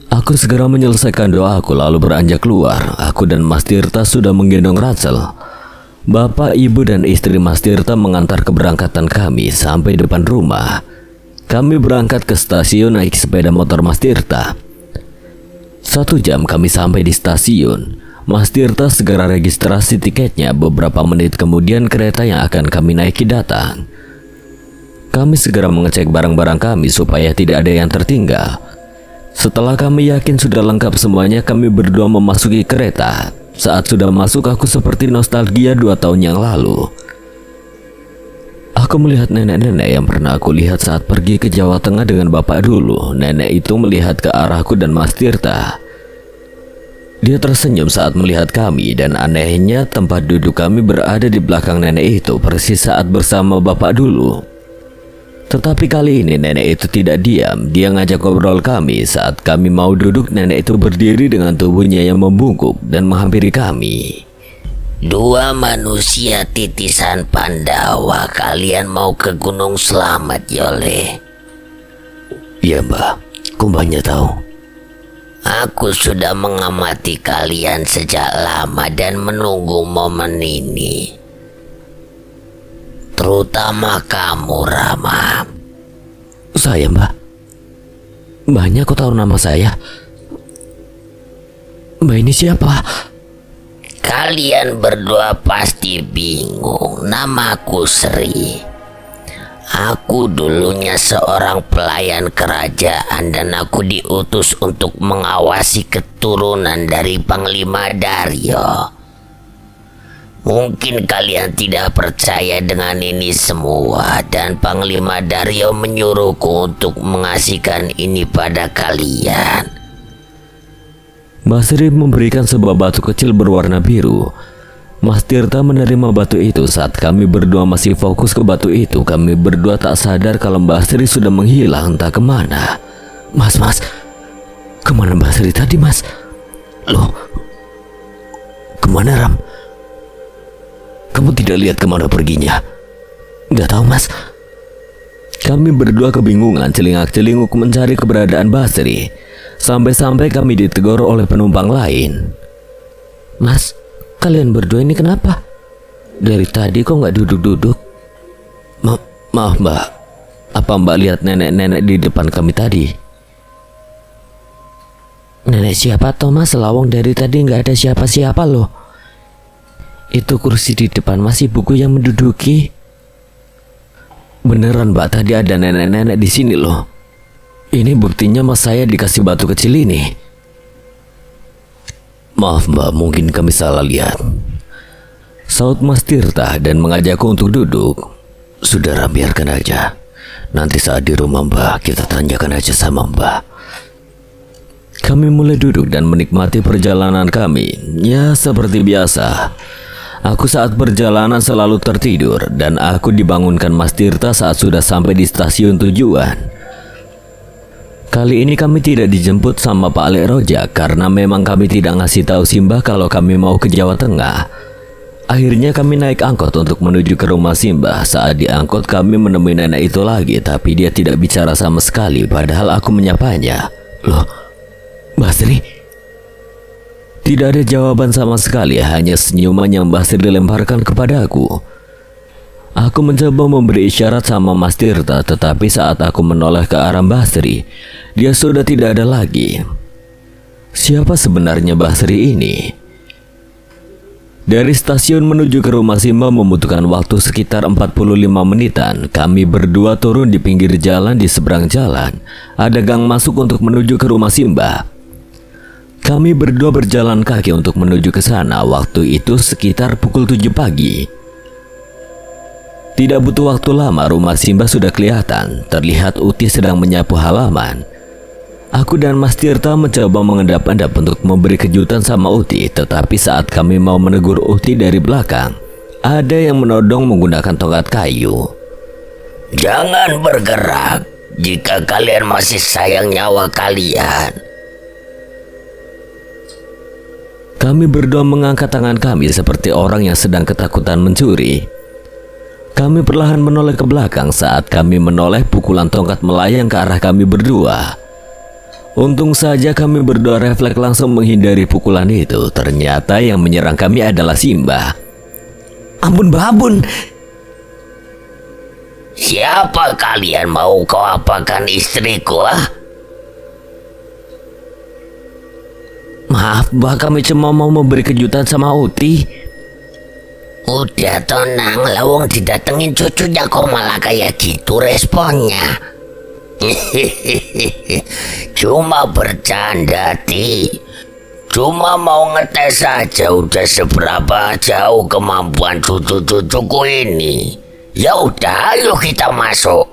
Aku segera menyelesaikan doaku lalu beranjak keluar. Aku dan Mas Tirta sudah menggendong Ransel. Bapak, ibu, dan istri Mas Tirta mengantar keberangkatan kami sampai depan rumah. Kami berangkat ke stasiun naik sepeda motor Mas Tirta. 1 jam kami sampai di stasiun. Mas Tirta segera registrasi tiketnya. Beberapa menit kemudian kereta yang akan kami naiki datang. Kami segera mengecek barang-barang kami supaya tidak ada yang tertinggal. Setelah kami yakin sudah lengkap semuanya, kami berdua memasuki kereta. Saat sudah masuk, aku seperti nostalgia 2 tahun yang lalu. Aku melihat nenek-nenek yang pernah aku lihat saat pergi ke Jawa Tengah dengan bapak dulu. Nenek itu melihat ke arahku dan Mas Tirta. Dia tersenyum saat melihat kami, dan anehnya tempat duduk kami berada di belakang nenek itu, persis saat bersama bapak dulu. Tetapi kali ini nenek itu tidak diam. Dia ngajak ngobrol kami. Saat kami mau duduk, nenek itu berdiri dengan tubuhnya yang membungkuk dan menghampiri kami. 2 manusia titisan Pandawa, kalian mau ke Gunung Selamat, Yole? Ya Mbah, kok Mbahnya tahu? Aku sudah mengamati kalian sejak lama dan menunggu momen ini. Terutama kamu, Rama. Saya Mbah? Mbahnya kok tahu nama saya? Mbah ini siapa? Kalian berdua pasti bingung. Namaku Sri. Aku dulunya seorang pelayan kerajaan dan aku diutus untuk mengawasi keturunan dari Panglima Daryo. Mungkin kalian tidak percaya dengan ini semua dan Panglima Daryo menyuruhku untuk mengasihkan ini pada kalian. Mbah Sri memberikan sebuah batu kecil berwarna biru. Mas Tirta menerima batu itu. Saat kami berdua masih fokus ke batu itu, kami berdua tak sadar kalau Mbah Sri sudah menghilang entah kemana. Mas, kemana Mbah Sri tadi, Mas? Loh, kemana Ram? Kamu tidak lihat kemana perginya? Nggak tahu, Mas. Kami berdua kebingungan, celingak-celinguk mencari keberadaan Mbah Sri. Sampai-sampai kami ditegur oleh penumpang lain. Mas, kalian berdua ini kenapa? Dari tadi kok nggak duduk-duduk? Maaf Mbak, apa Mbak lihat nenek-nenek di depan kami tadi? Nenek siapa Thomas? Lawang dari tadi nggak ada siapa-siapa loh. Itu kursi di depan masih buku yang menduduki. Beneran Mbak, tadi ada nenek-nenek di sini loh. Ini buktinya Mas saya dikasih batu kecil ini. Maaf Mbak, mungkin kami salah lihat, saut Mas Tirta dan mengajakku untuk duduk. Sudah, biarkan aja. Nanti saat di rumah Mbak, kita tanyakan aja sama Mbak. Kami mulai duduk dan menikmati perjalanan kami. Ya, seperti biasa. Aku saat perjalanan selalu tertidur dan aku dibangunkan Mas Tirta saat sudah sampai di stasiun tujuan. Kali ini kami tidak dijemput sama Pak Alek Rojak karena memang kami tidak ngasih tahu Simbah kalau kami mau ke Jawa Tengah. Akhirnya kami naik angkot untuk menuju ke rumah Simbah. Saat di angkot kami menemui nenek itu lagi, tapi dia tidak bicara sama sekali padahal aku menyapanya. Loh, Mbah Sri? Tidak ada jawaban sama sekali, hanya senyuman yang Mbah Sri lemparkan kepadaku. Aku mencoba memberi isyarat sama Mas Tirta, tetapi saat aku menoleh ke arah Mbah Sri, dia sudah tidak ada lagi. Siapa sebenarnya Mbah Sri ini? Dari stasiun menuju ke rumah Simbah membutuhkan waktu sekitar 45 menitan. Kami berdua turun di pinggir jalan. Di seberang jalan ada gang masuk untuk menuju ke rumah Simbah. Kami berdua berjalan kaki untuk menuju ke sana. Waktu itu sekitar pukul 7 pagi. Tidak butuh waktu lama, rumah Simba sudah kelihatan. Terlihat Uti sedang menyapu halaman. Aku dan Mas Tirta mencoba mengendap-endap untuk memberi kejutan sama Uti. Tetapi saat kami mau menegur Uti dari belakang, ada yang menodong menggunakan tongkat kayu. Jangan bergerak jika kalian masih sayang nyawa kalian. Kami berdua mengangkat tangan kami seperti orang yang sedang ketakutan mencuri. Kami perlahan menoleh ke belakang. Saat kami menoleh, pukulan tongkat melayang ke arah kami berdua. Untung saja kami berdua refleks langsung menghindari pukulan itu. Ternyata yang menyerang kami adalah Simba. Ampun, Mbah, ampun. Siapa kalian, mau kau apakan istriku? Maaf, Mbah, kami cuma mau memberi kejutan sama Uti. Udah tenang, lawang didatengin cucunya kok malah kayak gitu responnya. Cuma bercanda, Ti. Cuma mau ngetes saja udah seberapa jauh kemampuan cucu-cucuku ini. Ya udah, ayo kita masuk.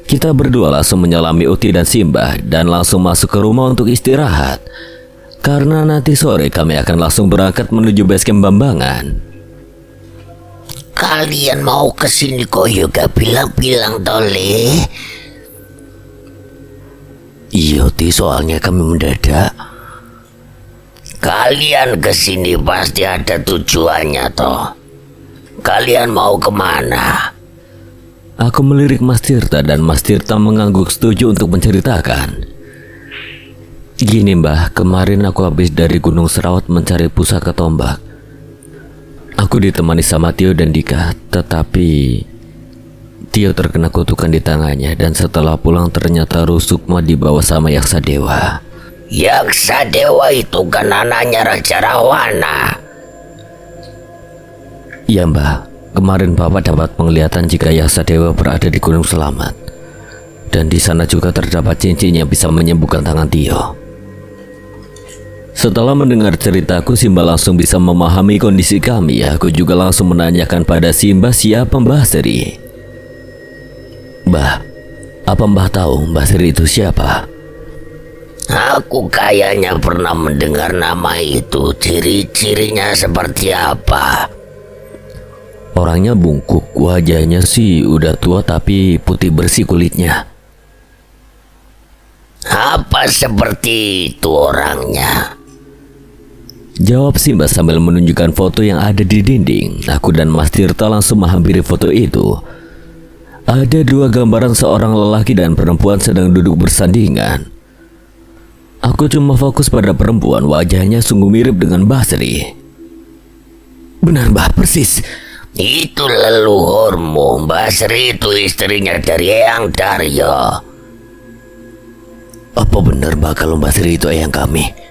Kita berdua langsung menyelami Uti dan Simba dan langsung masuk ke rumah untuk istirahat. Karena nanti sore kami akan langsung berangkat menuju basecamp Bambangan. Kalian mau kesini kok juga bilang-bilang tole. Iya, Ti, soalnya kami mendadak. Kalian kesini pasti ada tujuannya toh. Kalian mau kemana? Aku melirik Mas Tirta dan Mas Tirta mengangguk setuju untuk menceritakan. Gini, Mbah, kemarin aku habis dari Gunung Serawat mencari pusaka tombak. Aku ditemani sama Tio dan Dika, tetapi Tio terkena kutukan di tangannya dan setelah pulang ternyata Rusukma dibawa sama Yaksa Dewa. Yaksa Dewa itu kan anaknya Raja Rawana. Iya, Mbah, kemarin Bapak dapat penglihatan jika Yaksa Dewa berada di Gunung Selamat. Dan di sana juga terdapat cincin yang bisa menyembuhkan tangan Tio. Setelah mendengar ceritaku, Simba langsung bisa memahami kondisi kami. Aku juga langsung menanyakan pada Simba siapa Mbah Sri. Mbah, apa Mbah tahu Mbah Sri itu siapa? Aku kayaknya pernah mendengar nama itu. Ciri-cirinya seperti apa? Orangnya bungkuk, wajahnya sih udah tua tapi putih bersih kulitnya. Apa seperti itu orangnya? Jawab Simba sambil menunjukkan foto yang ada di dinding. Aku dan Mas Tirta langsung menghampiri foto itu. Ada dua gambaran seorang lelaki dan perempuan sedang duduk bersandingan. Aku cuma fokus pada perempuan, wajahnya sungguh mirip dengan Mbah Sri. Benar, Mbah, persis. Itu leluhurmu. Mbah Sri itu istrinya dari Eyang Daryo. Apa benar Mbah kalau Mbah Sri itu eyang kami?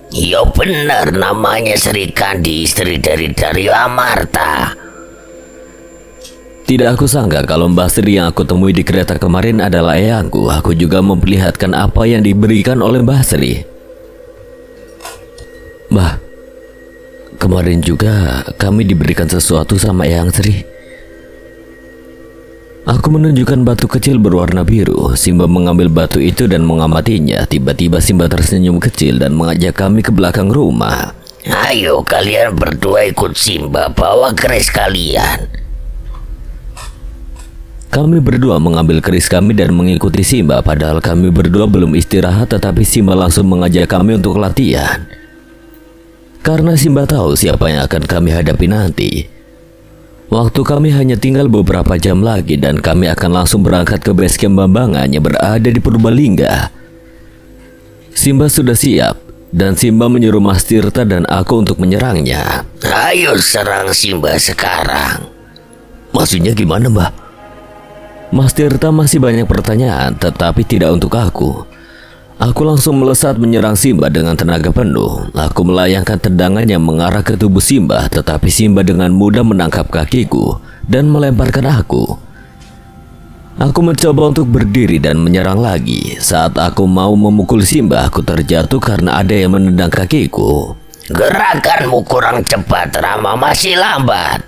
Ya benar, namanya Sri Kandi, istri dari Daryo Amarta. Tidak aku sangka kalau Mbah Sri yang aku temui di kereta kemarin adalah eyangku. Aku juga memperlihatkan apa yang diberikan oleh Mbah Sri. Mbah, kemarin juga kami diberikan sesuatu sama Eyang Sri. Aku menunjukkan batu kecil berwarna biru. Simba mengambil batu itu dan mengamatinya. Tiba-tiba Simba tersenyum kecil dan mengajak kami ke belakang rumah. Ayo kalian berdua ikut Simba, bawa keris kalian. Kami berdua mengambil keris kami dan mengikuti Simba. Padahal kami berdua belum istirahat, tetapi Simba langsung mengajak kami untuk latihan. Karena Simba tahu siapa yang akan kami hadapi nanti. Waktu kami hanya tinggal beberapa jam lagi dan kami akan langsung berangkat ke basecamp Bambangan yang berada di Purbalingga. Simba sudah siap dan Simba menyuruh Mas Tirta dan aku untuk menyerangnya. Ayo serang Simba sekarang. Maksudnya gimana, Mbah? Mas Tirta masih banyak pertanyaan, tetapi tidak untuk aku. Aku langsung melesat menyerang Simba dengan tenaga penuh. Aku melayangkan tendangan yang mengarah ke tubuh Simba, tetapi Simba dengan mudah menangkap kakiku dan melemparkan aku. Aku mencoba untuk berdiri dan menyerang lagi. Saat aku mau memukul Simba, aku terjatuh karena ada yang menendang kakiku. Gerakanmu kurang cepat, Rama, masih lambat.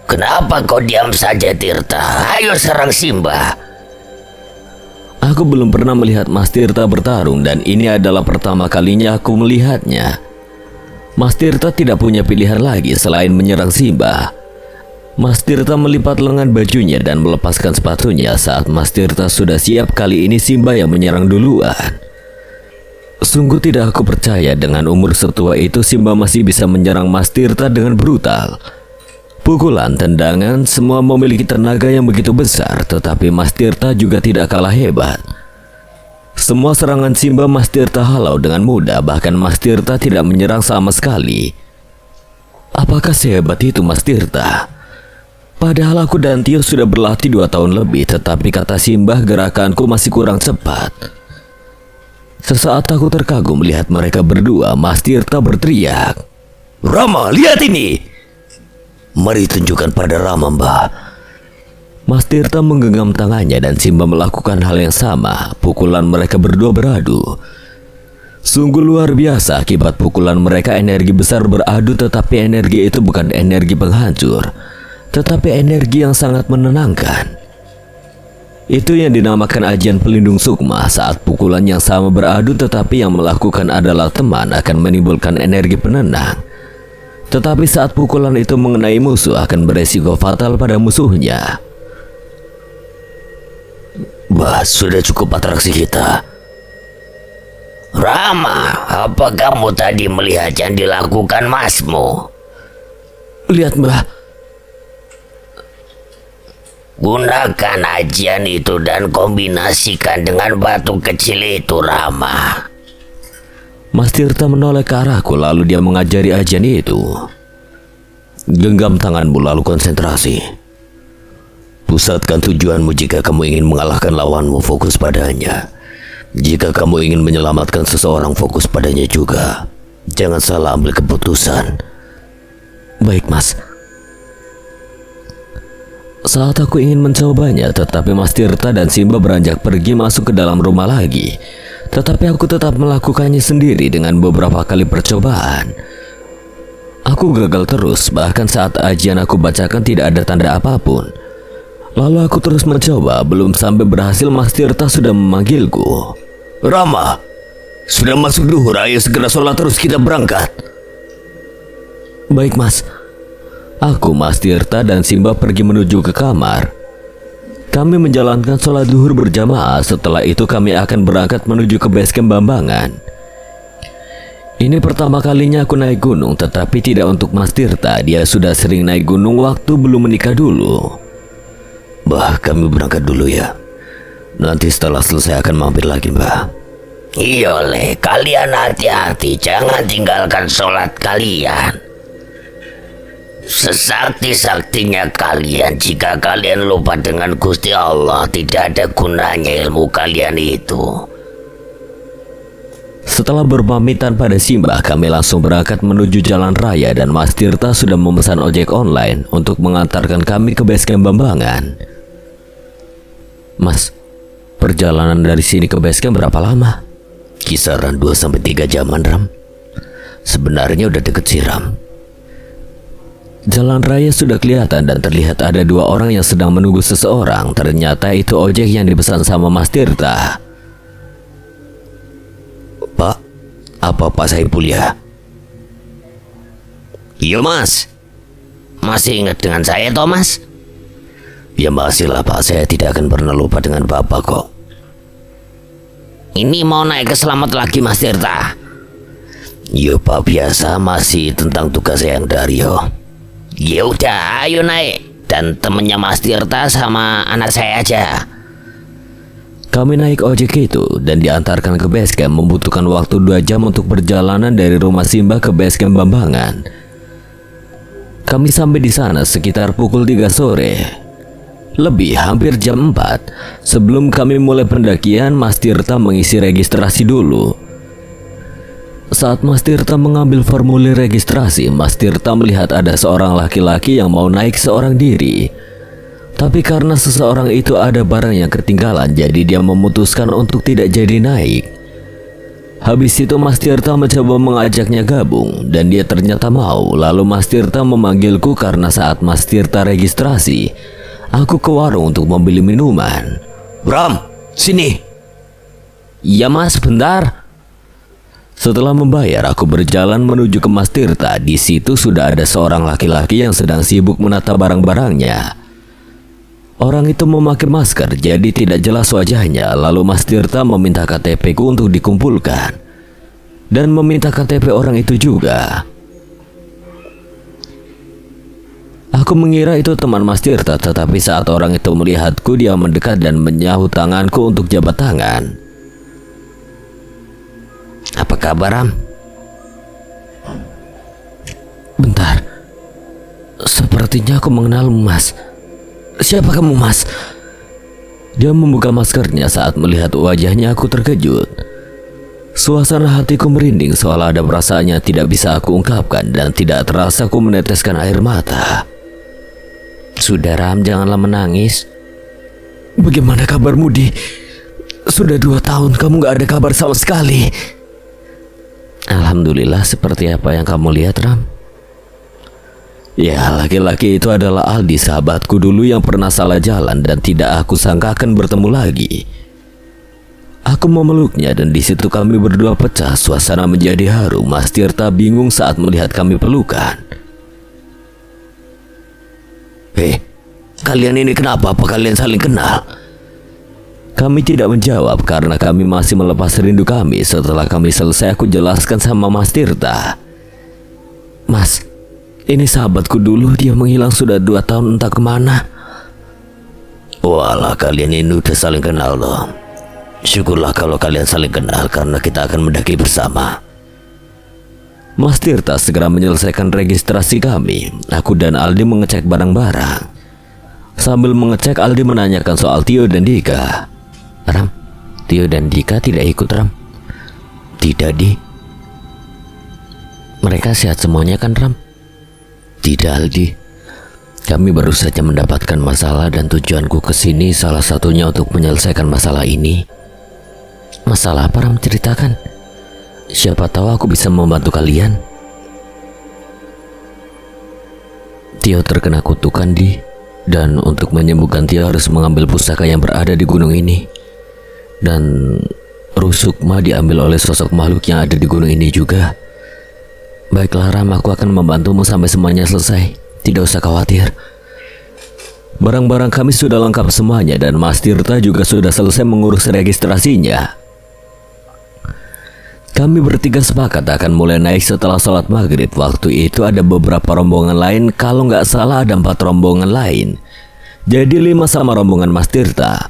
Kenapa kau diam saja, Tirta? Ayo serang Simba. Aku belum pernah melihat Mas Tirta bertarung dan ini adalah pertama kalinya aku melihatnya. Mas Tirta tidak punya pilihan lagi selain menyerang Simba. Mas Tirta melipat lengan bajunya dan melepaskan sepatunya. Saat Mas Tirta sudah siap, kali ini Simba yang menyerang duluan. Sungguh tidak aku percaya dengan umur setua itu Simba masih bisa menyerang Mas Tirta dengan brutal. Pukulan, tendangan, semua memiliki tenaga yang begitu besar, tetapi Mas Tirta juga tidak kalah hebat. Semua serangan Simba Mas Tirta halau dengan mudah, bahkan Mas Tirta tidak menyerang sama sekali. Apakah sehebat itu Mas Tirta? Padahal aku dan Tio sudah berlatih 2 tahun lebih, tetapi kata Simba gerakanku masih kurang cepat. Sesaat aku terkagum melihat mereka berdua. Mas Tirta berteriak, Rama, lihat ini. Mari tunjukkan pada Rama, Mbah. Mas Tirta menggenggam tangannya dan Simba melakukan hal yang sama. Pukulan mereka berdua beradu. Sungguh luar biasa, akibat pukulan mereka energi besar beradu, tetapi energi itu bukan energi penghancur, tetapi energi yang sangat menenangkan. Itu yang dinamakan ajian pelindung sukma. Saat pukulan yang sama beradu tetapi yang melakukan adalah teman, akan menimbulkan energi penenang. Tetapi saat pukulan itu mengenai musuh akan beresiko fatal pada musuhnya. Bah, sudah cukup atraksi kita. Rama, apa kamu tadi melihat yang dilakukan masmu? Lihat, Mbah. Gunakan ajian itu dan kombinasikan dengan batu kecil itu, Rama. Mas Tirta menoleh ke arahku lalu dia mengajari ajian itu. Genggam tanganmu lalu konsentrasi. Pusatkan tujuanmu jika kamu ingin mengalahkan lawanmu, fokus padanya. Jika kamu ingin menyelamatkan seseorang, fokus padanya juga. Jangan salah ambil keputusan. Baik, Mas. Saat aku ingin mencobanya, tetapi Mas Tirta dan Simba beranjak pergi masuk ke dalam rumah lagi. Tetapi aku tetap melakukannya sendiri dengan beberapa kali percobaan. Aku gagal terus, bahkan saat ajian aku bacakan tidak ada tanda apapun. Lalu aku terus mencoba, belum sampai berhasil Mas Tirta sudah memanggilku. Rama, sudah masuk duhur, ayo segera sholat terus kita berangkat. Baik, Mas. Aku, Mas Tirta, dan Simba pergi menuju ke kamar. Kami menjalankan sholat duhur berjamaah. Setelah itu kami akan berangkat menuju ke basecamp Bambangan. Ini pertama kalinya aku naik gunung, tetapi tidak untuk Mas Tirta. Dia sudah sering naik gunung waktu belum menikah dulu. Bah, kami berangkat dulu ya. Nanti setelah selesai akan mampir lagi, Mbah. Iya, Le, kalian hati-hati, jangan tinggalkan sholat kalian. Sesakti-saktinya kalian, jika kalian lupa dengan Gusti Allah, tidak ada gunanya ilmu kalian itu. Setelah berpamitan pada Simba, kami langsung berangkat menuju jalan raya dan Mas Tirta sudah memesan ojek online untuk mengantarkan kami ke basecamp Bambangan. Mas, perjalanan dari sini ke basecamp berapa lama? Kisaran 2-3 jaman, Ram. Sebenarnya udah deket sih, Ram. Jalan raya sudah kelihatan dan terlihat ada 2 orang yang sedang menunggu seseorang. Ternyata itu ojek yang dipesan sama Mas Tirta. Pak, apa Pak Saipul ya? Iya, Mas. Masih ingat dengan saya toh, Mas? Ya masih lah, Pak. Saya tidak akan pernah lupa dengan Bapak kok. Ini mau naik ke Selamat lagi, Mas Tirta? Iya, Pak, biasa masih tentang tugas yang dari yo. Ya udah, ayo naik. Dan temennya Mas Tirta sama anak saya aja. Kami naik ojek itu dan diantarkan ke basecamp, membutuhkan waktu 2 jam untuk perjalanan dari rumah Simba ke basecamp Bambangan. Kami sampai di sana sekitar pukul 3 sore. Lebih, hampir jam 4. Sebelum kami mulai pendakian, Mas Tirta mengisi registrasi dulu. Saat Mas Tirta mengambil formulir registrasi, Mas Tirta melihat ada seorang laki-laki yang mau naik seorang diri. Tapi karena seseorang itu ada barang yang ketinggalan, jadi dia memutuskan untuk tidak jadi naik. Habis itu Mas Tirta mencoba mengajaknya gabung dan dia ternyata mau. Lalu Mas Tirta memanggilku karena saat Mas Tirta registrasi, aku ke warung untuk membeli minuman. Bram, sini. "Ya Mas, bentar." Setelah membayar, aku berjalan menuju ke Mas Tirta. Di situ sudah ada seorang laki-laki yang sedang sibuk menata barang-barangnya. Orang itu memakai masker, jadi tidak jelas wajahnya. Lalu Mas Tirta meminta KTP ku untuk dikumpulkan dan meminta KTP orang itu juga. Aku mengira itu teman Mas Tirta, tetapi saat orang itu melihatku, dia mendekat dan menyahut tanganku untuk jabat tangan. Apa kabar, Ram? Bentar. Sepertinya aku mengenalmu, Mas. Siapa kamu, Mas? Dia membuka maskernya. Saat melihat wajahnya, aku terkejut. Suasana hatiku merinding seolah ada perasaan yang tidak bisa aku ungkapkan dan tidak terasa aku meneteskan air mata. Sudah, Ram, janganlah menangis. Bagaimana kabarmu, Di? Sudah 2 tahun kamu gak ada kabar sama sekali. Alhamdulillah, seperti apa yang kamu lihat, Ram? Ya, laki-laki itu adalah Aldi, sahabatku dulu yang pernah salah jalan dan tidak aku sangka akan bertemu lagi. Aku memeluknya dan di situ kami berdua pecah. Suasana menjadi haru. Mas Tirta bingung saat melihat kami pelukan. Hei, kalian ini kenapa? Apa kalian saling kenal? Kami tidak menjawab karena kami masih melepas rindu kami. Setelah kami selesai, aku jelaskan sama Mas Tirta. "Mas, ini sahabatku dulu, dia menghilang sudah 2 tahun entah kemana." Walah, kalian ini udah saling kenal loh. Syukurlah kalau kalian saling kenal karena kita akan mendaki bersama. Mas Tirta segera menyelesaikan registrasi kami. Aku dan Aldi mengecek barang-barang. Sambil mengecek, Aldi menanyakan soal Tio dan Dika. Ram, Tio dan Dika tidak ikut, Ram? Tidak, Di. Mereka sehat semuanya kan, Ram? Tidak, Aldi. Kami baru saja mendapatkan masalah dan tujuanku ke sini salah satunya untuk menyelesaikan masalah ini. Masalah apa, Ram? Ceritakan. Siapa tahu aku bisa membantu kalian. Tio terkena kutukan, Di. Dan untuk menyembuhkan Tio harus mengambil pusaka yang berada di gunung ini. Dan Rusukma diambil oleh sosok makhluk yang ada di gunung ini juga. Baiklah, Ram, aku akan membantumu sampai semuanya selesai. Tidak usah khawatir. Barang-barang kami sudah lengkap semuanya dan Mas Tirta juga sudah selesai mengurus registrasinya. Kami bertiga sepakat akan mulai naik setelah sholat maghrib. Waktu itu ada beberapa rombongan lain, kalau nggak salah ada 4 rombongan lain. Jadi 5 sama rombongan Mas Tirta.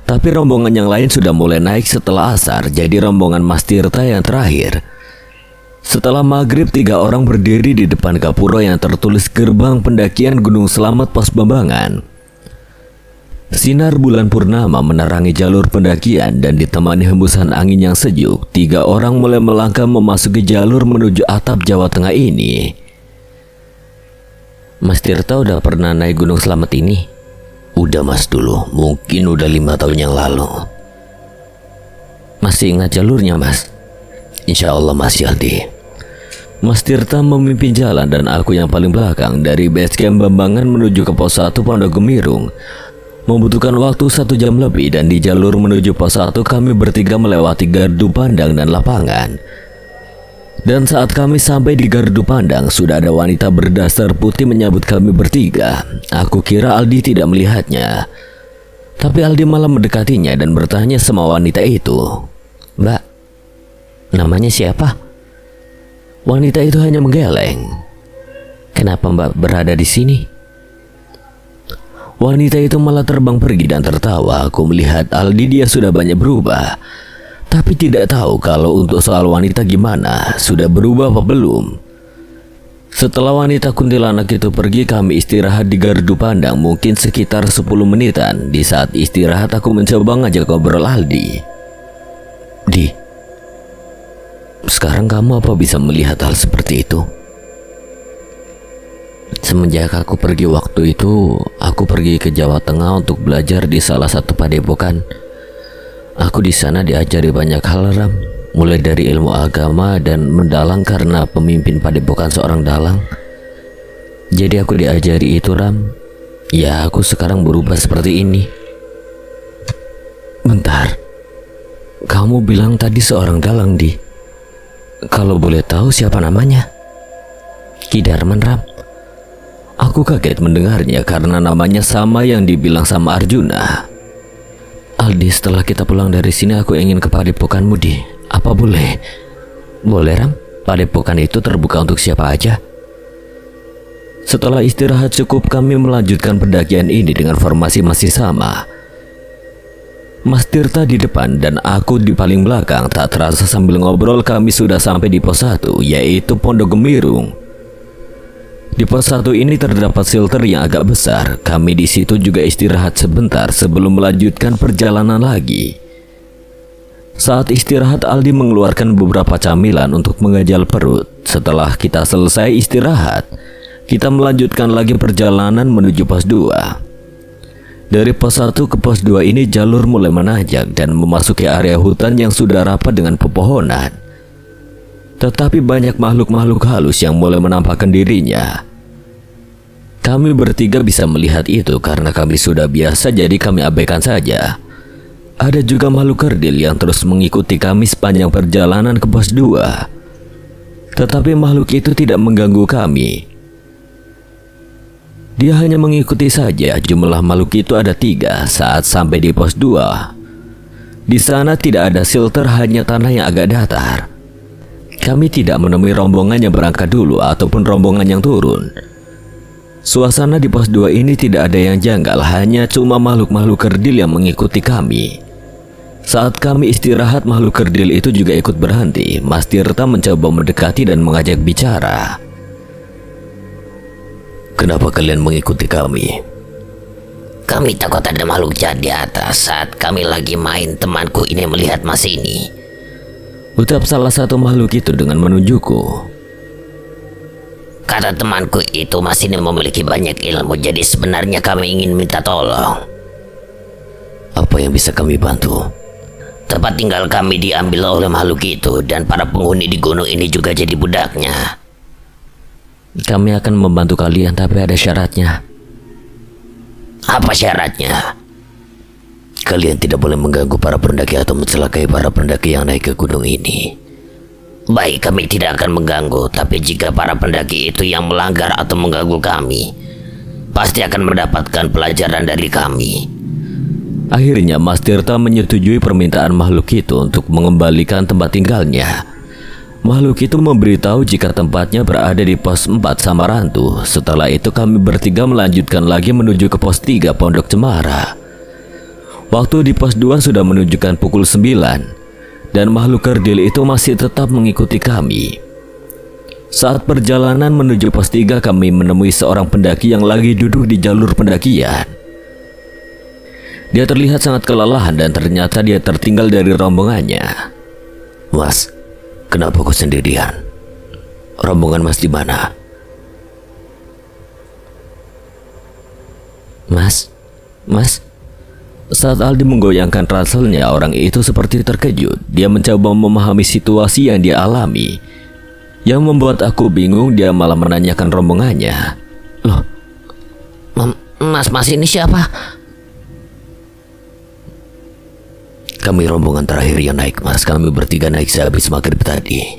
Tapi rombongan yang lain sudah mulai naik setelah asar, jadi rombongan Mas Tirta yang terakhir. Setelah maghrib, 3 orang berdiri di depan gapura yang tertulis Gerbang Pendakian Gunung Selamat Pos Bambangan. Sinar bulan purnama menerangi jalur pendakian dan ditemani hembusan angin yang sejuk. 3 orang mulai melangkah memasuki jalur menuju atap Jawa Tengah ini. Mas Tirta udah pernah naik Gunung Selamat ini? Udah, Mas, dulu. Mungkin udah 5 tahun yang lalu. Masih ingat jalurnya, Mas? Insya Allah masih, Aldi. Mas Tirta memimpin jalan dan aku yang paling belakang. Dari base camp Bambangan menuju ke pos 1 Pondok Gemirung membutuhkan waktu 1 jam lebih, dan di jalur menuju pos 1 kami bertiga melewati gardu pandang dan lapangan. Dan saat kami sampai di gardu pandang, sudah ada wanita berdasar putih menyambut kami bertiga. Aku kira Aldi tidak melihatnya, tapi Aldi malah mendekatinya dan bertanya sama wanita itu, "Mbak, namanya siapa?" Wanita itu hanya menggeleng. "Kenapa Mbak berada di sini?" Wanita itu malah terbang pergi dan tertawa. Aku melihat Aldi, dia sudah banyak berubah. Tapi tidak tahu kalau untuk soal wanita gimana, sudah berubah apa belum. Setelah wanita kuntilanak itu pergi, kami istirahat di gardu pandang mungkin sekitar 10 menitan. Di saat istirahat aku mencoba ngajak ngobrol Aldi. "Di, sekarang kamu apa bisa melihat hal seperti itu?" Semenjak aku pergi waktu itu, aku aku pergi ke Jawa Tengah untuk belajar di salah satu padepokan. Aku di sana diajari banyak hal, Ram. Mulai dari ilmu agama dan mendalang karena pemimpin padepokan seorang dalang. Jadi aku diajari itu, Ram. Ya, aku sekarang berubah seperti ini. Bentar, kamu bilang tadi seorang dalang, Di. Kalau boleh tahu siapa namanya? Ki Darman, Ram. Aku kaget mendengarnya karena namanya sama yang dibilang sama Arjuna. Aldi, setelah kita pulang dari sini aku ingin ke padepokanmu, Di. Apa boleh? Boleh, Ram. Padepokan itu terbuka untuk siapa aja. Setelah istirahat cukup, kami melanjutkan pendakian ini dengan formasi masih sama. Mas Tirta di depan dan aku di paling belakang. Tak terasa sambil ngobrol kami sudah sampai di pos 1, yaitu Pondok Gemirung. Di pos 1 ini terdapat shelter yang agak besar. Kami di situ juga istirahat sebentar sebelum melanjutkan perjalanan lagi. Saat istirahat, Aldi mengeluarkan beberapa camilan untuk mengajal perut. Setelah kita selesai istirahat, kita melanjutkan lagi perjalanan menuju pos 2. Dari pos 1 ke pos 2 ini jalur mulai menanjak dan memasuki area hutan yang sudah rapat dengan pepohonan. Tetapi banyak makhluk-makhluk halus yang mulai menampakkan dirinya. Kami bertiga bisa melihat itu karena kami sudah biasa, jadi kami abaikan saja. Ada juga makhluk kerdil yang terus mengikuti kami sepanjang perjalanan ke pos 2. Tetapi makhluk itu tidak mengganggu kami. Dia hanya mengikuti saja. Jumlah makhluk itu ada 3 saat sampai di pos 2. Di sana tidak ada shelter, hanya tanah yang agak datar. Kami tidak menemui rombongan yang berangkat dulu ataupun rombongan yang turun. Suasana di pos 2 ini tidak ada yang janggal, hanya cuma makhluk-makhluk kerdil yang mengikuti kami. Saat kami istirahat, makhluk kerdil itu juga ikut berhenti. Mas Tirta mencoba mendekati dan mengajak bicara. Kenapa kalian mengikuti kami? Kami takut ada makhluk jahat di atas. Saat kami lagi main, temanku ini melihat Mas ini. Ucap salah satu makhluk itu dengan menunjukku. Kata temanku itu Mas ini memiliki banyak ilmu, jadi sebenarnya kami ingin minta tolong. Apa yang bisa kami bantu? Tempat tinggal kami diambil oleh makhluk itu dan para penghuni di gunung ini juga jadi budaknya. Kami akan membantu kalian, tapi ada syaratnya. Apa syaratnya? Kalian tidak boleh mengganggu para pendaki atau mencelakai para pendaki yang naik ke gunung ini. Baik, kami tidak akan mengganggu, tapi jika para pendaki itu yang melanggar atau mengganggu kami, pasti akan mendapatkan pelajaran dari kami. Akhirnya Mas Tirta menyetujui permintaan makhluk itu untuk mengembalikan tempat tinggalnya. Makhluk itu memberitahu jika tempatnya berada di pos 4 Samarantu. Setelah itu kami bertiga melanjutkan lagi menuju ke pos 3 Pondok Cemara. Waktu di pos 2 sudah menunjukkan pukul 9 dan makhluk kerdil itu masih tetap mengikuti kami. Saat perjalanan menuju pos 3, kami menemui seorang pendaki yang lagi duduk di jalur pendakian. Dia terlihat sangat kelelahan dan ternyata dia tertinggal dari rombongannya. Mas, kenapa kau sendirian? Rombongan Mas di mana? Mas. Saat Aldi menggoyangkan ranselnya, orang itu seperti terkejut. Dia mencoba memahami situasi yang dia alami. Yang membuat aku bingung, dia malah menanyakan rombongannya. Loh, Mas ini siapa? Kami rombongan terakhir yang naik, Mas. Kami bertiga naik sehabis maghrib tadi.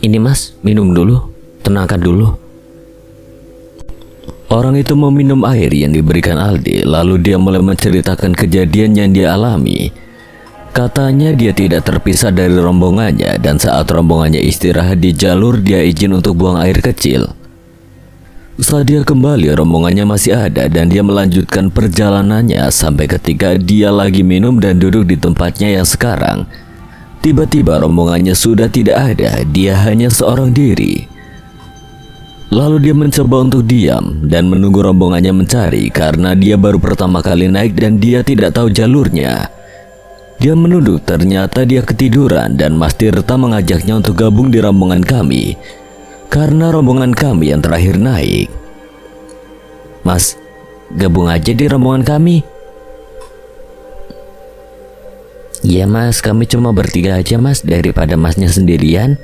Ini Mas, minum dulu. Tenangkan dulu. Orang itu meminum air yang diberikan Aldi. Lalu dia mulai menceritakan kejadian yang dia alami. Katanya dia tidak terpisah dari rombongannya, dan saat rombongannya istirahat di jalur, dia izin untuk buang air kecil. Setelah dia kembali, rombongannya masih ada dan dia melanjutkan perjalanannya sampai ketika dia lagi minum dan duduk di tempatnya yang sekarang. Tiba-tiba rombongannya sudah tidak ada, dia hanya seorang diri. Lalu dia mencoba untuk diam dan menunggu rombongannya mencari karena dia baru pertama kali naik dan dia tidak tahu jalurnya. Dia menunduk, ternyata dia ketiduran dan Mas Tirta mengajaknya untuk gabung di rombongan kami. Karena rombongan kami yang terakhir naik. Mas, gabung aja di rombongan kami. Iya mas, kami cuma bertiga aja mas, daripada masnya sendirian.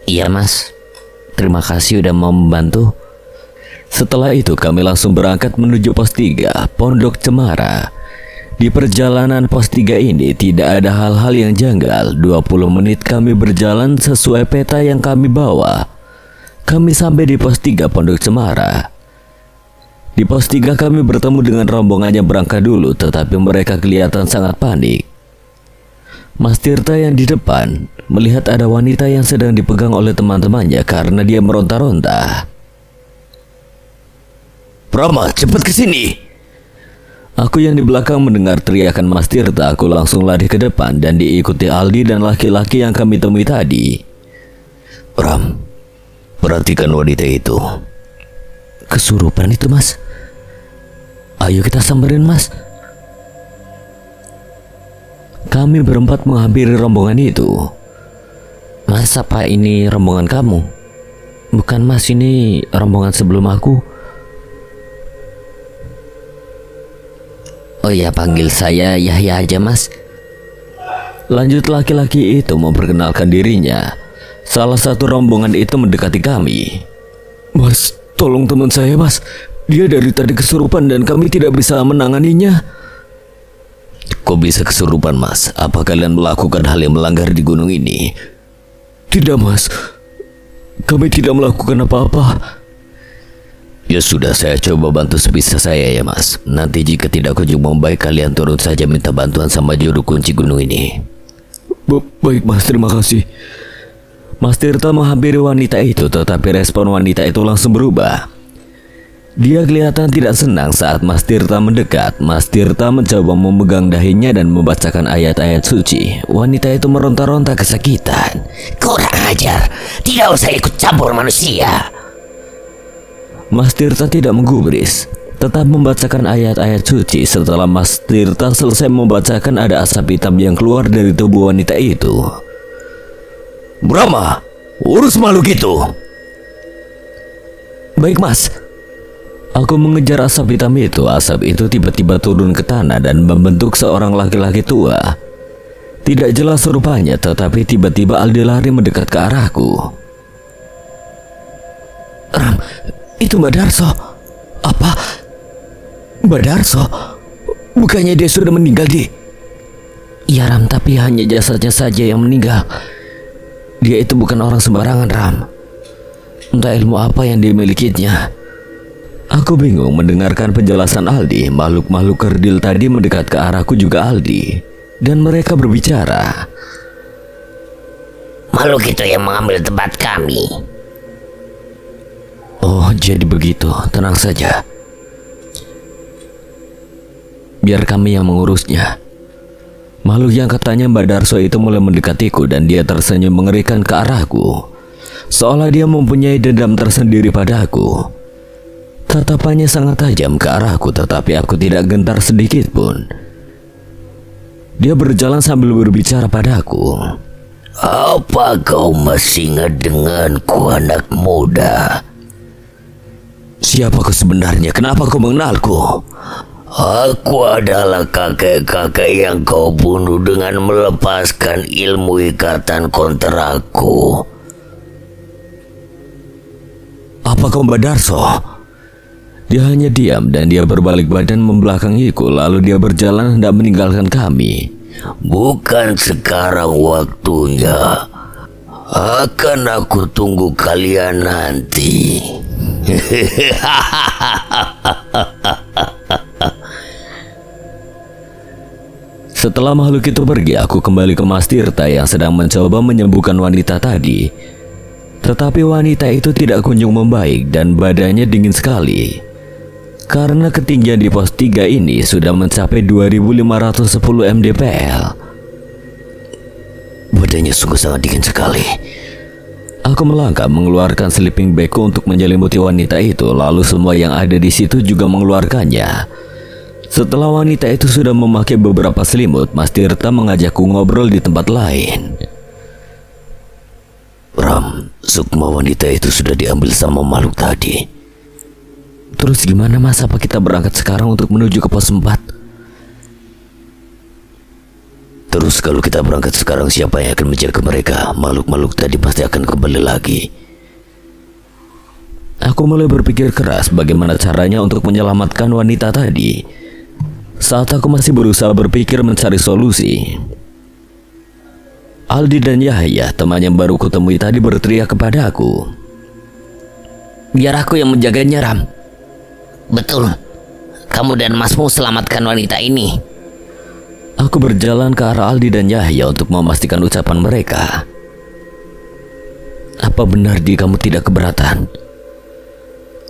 Iya mas, terima kasih udah mau membantu. Setelah itu kami langsung berangkat menuju pos 3 Pondok Cemara. Di perjalanan pos 3 ini tidak ada hal-hal yang janggal. 20 menit kami berjalan sesuai peta yang kami bawa. Kami sampai di pos 3 Pondok Cemara. Di pos 3 kami bertemu dengan rombongan yang berangkat dulu, tetapi mereka kelihatan sangat panik. Mas Tirta yang di depan melihat ada wanita yang sedang dipegang oleh teman-temannya karena dia meronta-ronta. Brahma, cepat ke sini. Aku yang di belakang mendengar teriakan Mas Tirta, aku langsung lari ke depan dan diikuti Aldi dan laki-laki yang kami temui tadi. Ram, perhatikan wanita itu. Kesurupan itu mas. Ayo kita samperin mas. Kami berempat menghampiri rombongan itu. Mas, apa ini rombongan kamu? Bukan mas, ini rombongan sebelum aku. Oh ya, panggil saya Yahya aja mas. Lanjut laki-laki itu memperkenalkan dirinya. Salah satu rombongan itu mendekati kami. Mas, tolong teman saya mas. Dia dari tadi kesurupan dan kami tidak bisa menanganinya. Kok bisa kesurupan mas? Apa kalian melakukan hal yang melanggar di gunung ini? Tidak mas, kami tidak melakukan apa-apa. Ya sudah, saya coba bantu sebisa saya ya mas. Nanti jika tidak kunjung membaik, kalian turun saja minta bantuan sama juru kunci gunung ini. Baik mas, terima kasih. Mas Tirta menghampiri wanita itu, tetapi respon wanita itu langsung berubah. Dia kelihatan tidak senang saat Mas Tirta mendekat. Mas Tirta mencoba memegang dahinya dan membacakan ayat-ayat suci. Wanita itu meronta-ronta kesakitan. Kurang ajar, tidak usah ikut campur manusia. Mas Tirta tidak menggubris, tetap membacakan ayat-ayat suci. Setelah Mas Tirta selesai membacakan, ada asap hitam yang keluar dari tubuh wanita itu. Brahma, urus makhluk itu. Baik mas. Aku mengejar asap hitam itu. Asap itu tiba-tiba turun ke tanah dan membentuk seorang laki-laki tua. Tidak jelas rupanya, tetapi tiba-tiba Aldi lari mendekat ke arahku. Ram, itu Mbak Darso. Apa? Mbak Darso? Bukannya dia sudah meninggal di... Iya Ram, tapi hanya jasadnya saja yang meninggal. Dia itu bukan orang sembarangan Ram. Entah ilmu apa yang dimilikinya. Aku bingung mendengarkan penjelasan Aldi. Makhluk-makhluk kerdil tadi mendekat ke arahku juga Aldi. Dan mereka berbicara. Makhluk itu yang mengambil tempat kami. Oh, jadi begitu. Tenang saja. Biar kami yang mengurusnya. Makhluk yang katanya Mbak Darso itu mulai mendekatiku dan dia tersenyum mengerikan ke arahku. Seolah dia mempunyai dendam tersendiri padaku. Tatapannya sangat tajam ke arahku, tetapi aku tidak gentar sedikit pun. Dia berjalan sambil berbicara padaku. Apa kau masih ingat denganku, anak muda? Siapa kau sebenarnya? Kenapa kau mengenalku? Aku adalah kakek-kakek yang kau bunuh dengan melepaskan ilmu ikatan kontrakku. Apa kau Mbak Darso? Dia hanya diam dan dia berbalik badan membelakangiku. Lalu dia berjalan hendak meninggalkan kami. Bukan sekarang waktunya. Akan aku tunggu kalian nanti. Setelah makhluk itu pergi, aku kembali ke Mas Tirta yang sedang mencoba menyembuhkan wanita tadi. Tetapi wanita itu tidak kunjung membaik dan badannya dingin sekali. Karena ketinggian di pos 3 ini sudah mencapai 2510 mdpl. Badannya sungguh sangat dingin sekali. Aku melangkah mengeluarkan sleeping bagku untuk menyelimuti wanita itu. Lalu semua yang ada di situ juga mengeluarkannya. Setelah wanita itu sudah memakai beberapa selimut, Mas Tirta mengajakku ngobrol di tempat lain. Ram, Sukma wanita itu sudah diambil sama makhluk tadi. Terus gimana Mas? Apa kita berangkat sekarang untuk menuju ke pos 4? Terus kalau kita berangkat sekarang, siapa yang akan menjaga mereka? Makhluk-makhluk tadi pasti akan kembali lagi. Aku mulai berpikir keras bagaimana caranya untuk menyelamatkan wanita tadi. Saat aku masih berusaha berpikir mencari solusi, Aldi dan Yahya, teman yang baru kutemui tadi, berteriak kepada aku. Biar aku yang menjaganya, Ram. Betul. Kamu dan Masmu selamatkan wanita ini. Aku berjalan ke arah Aldi dan Yahya untuk memastikan ucapan mereka. Apa benar kamu tidak keberatan?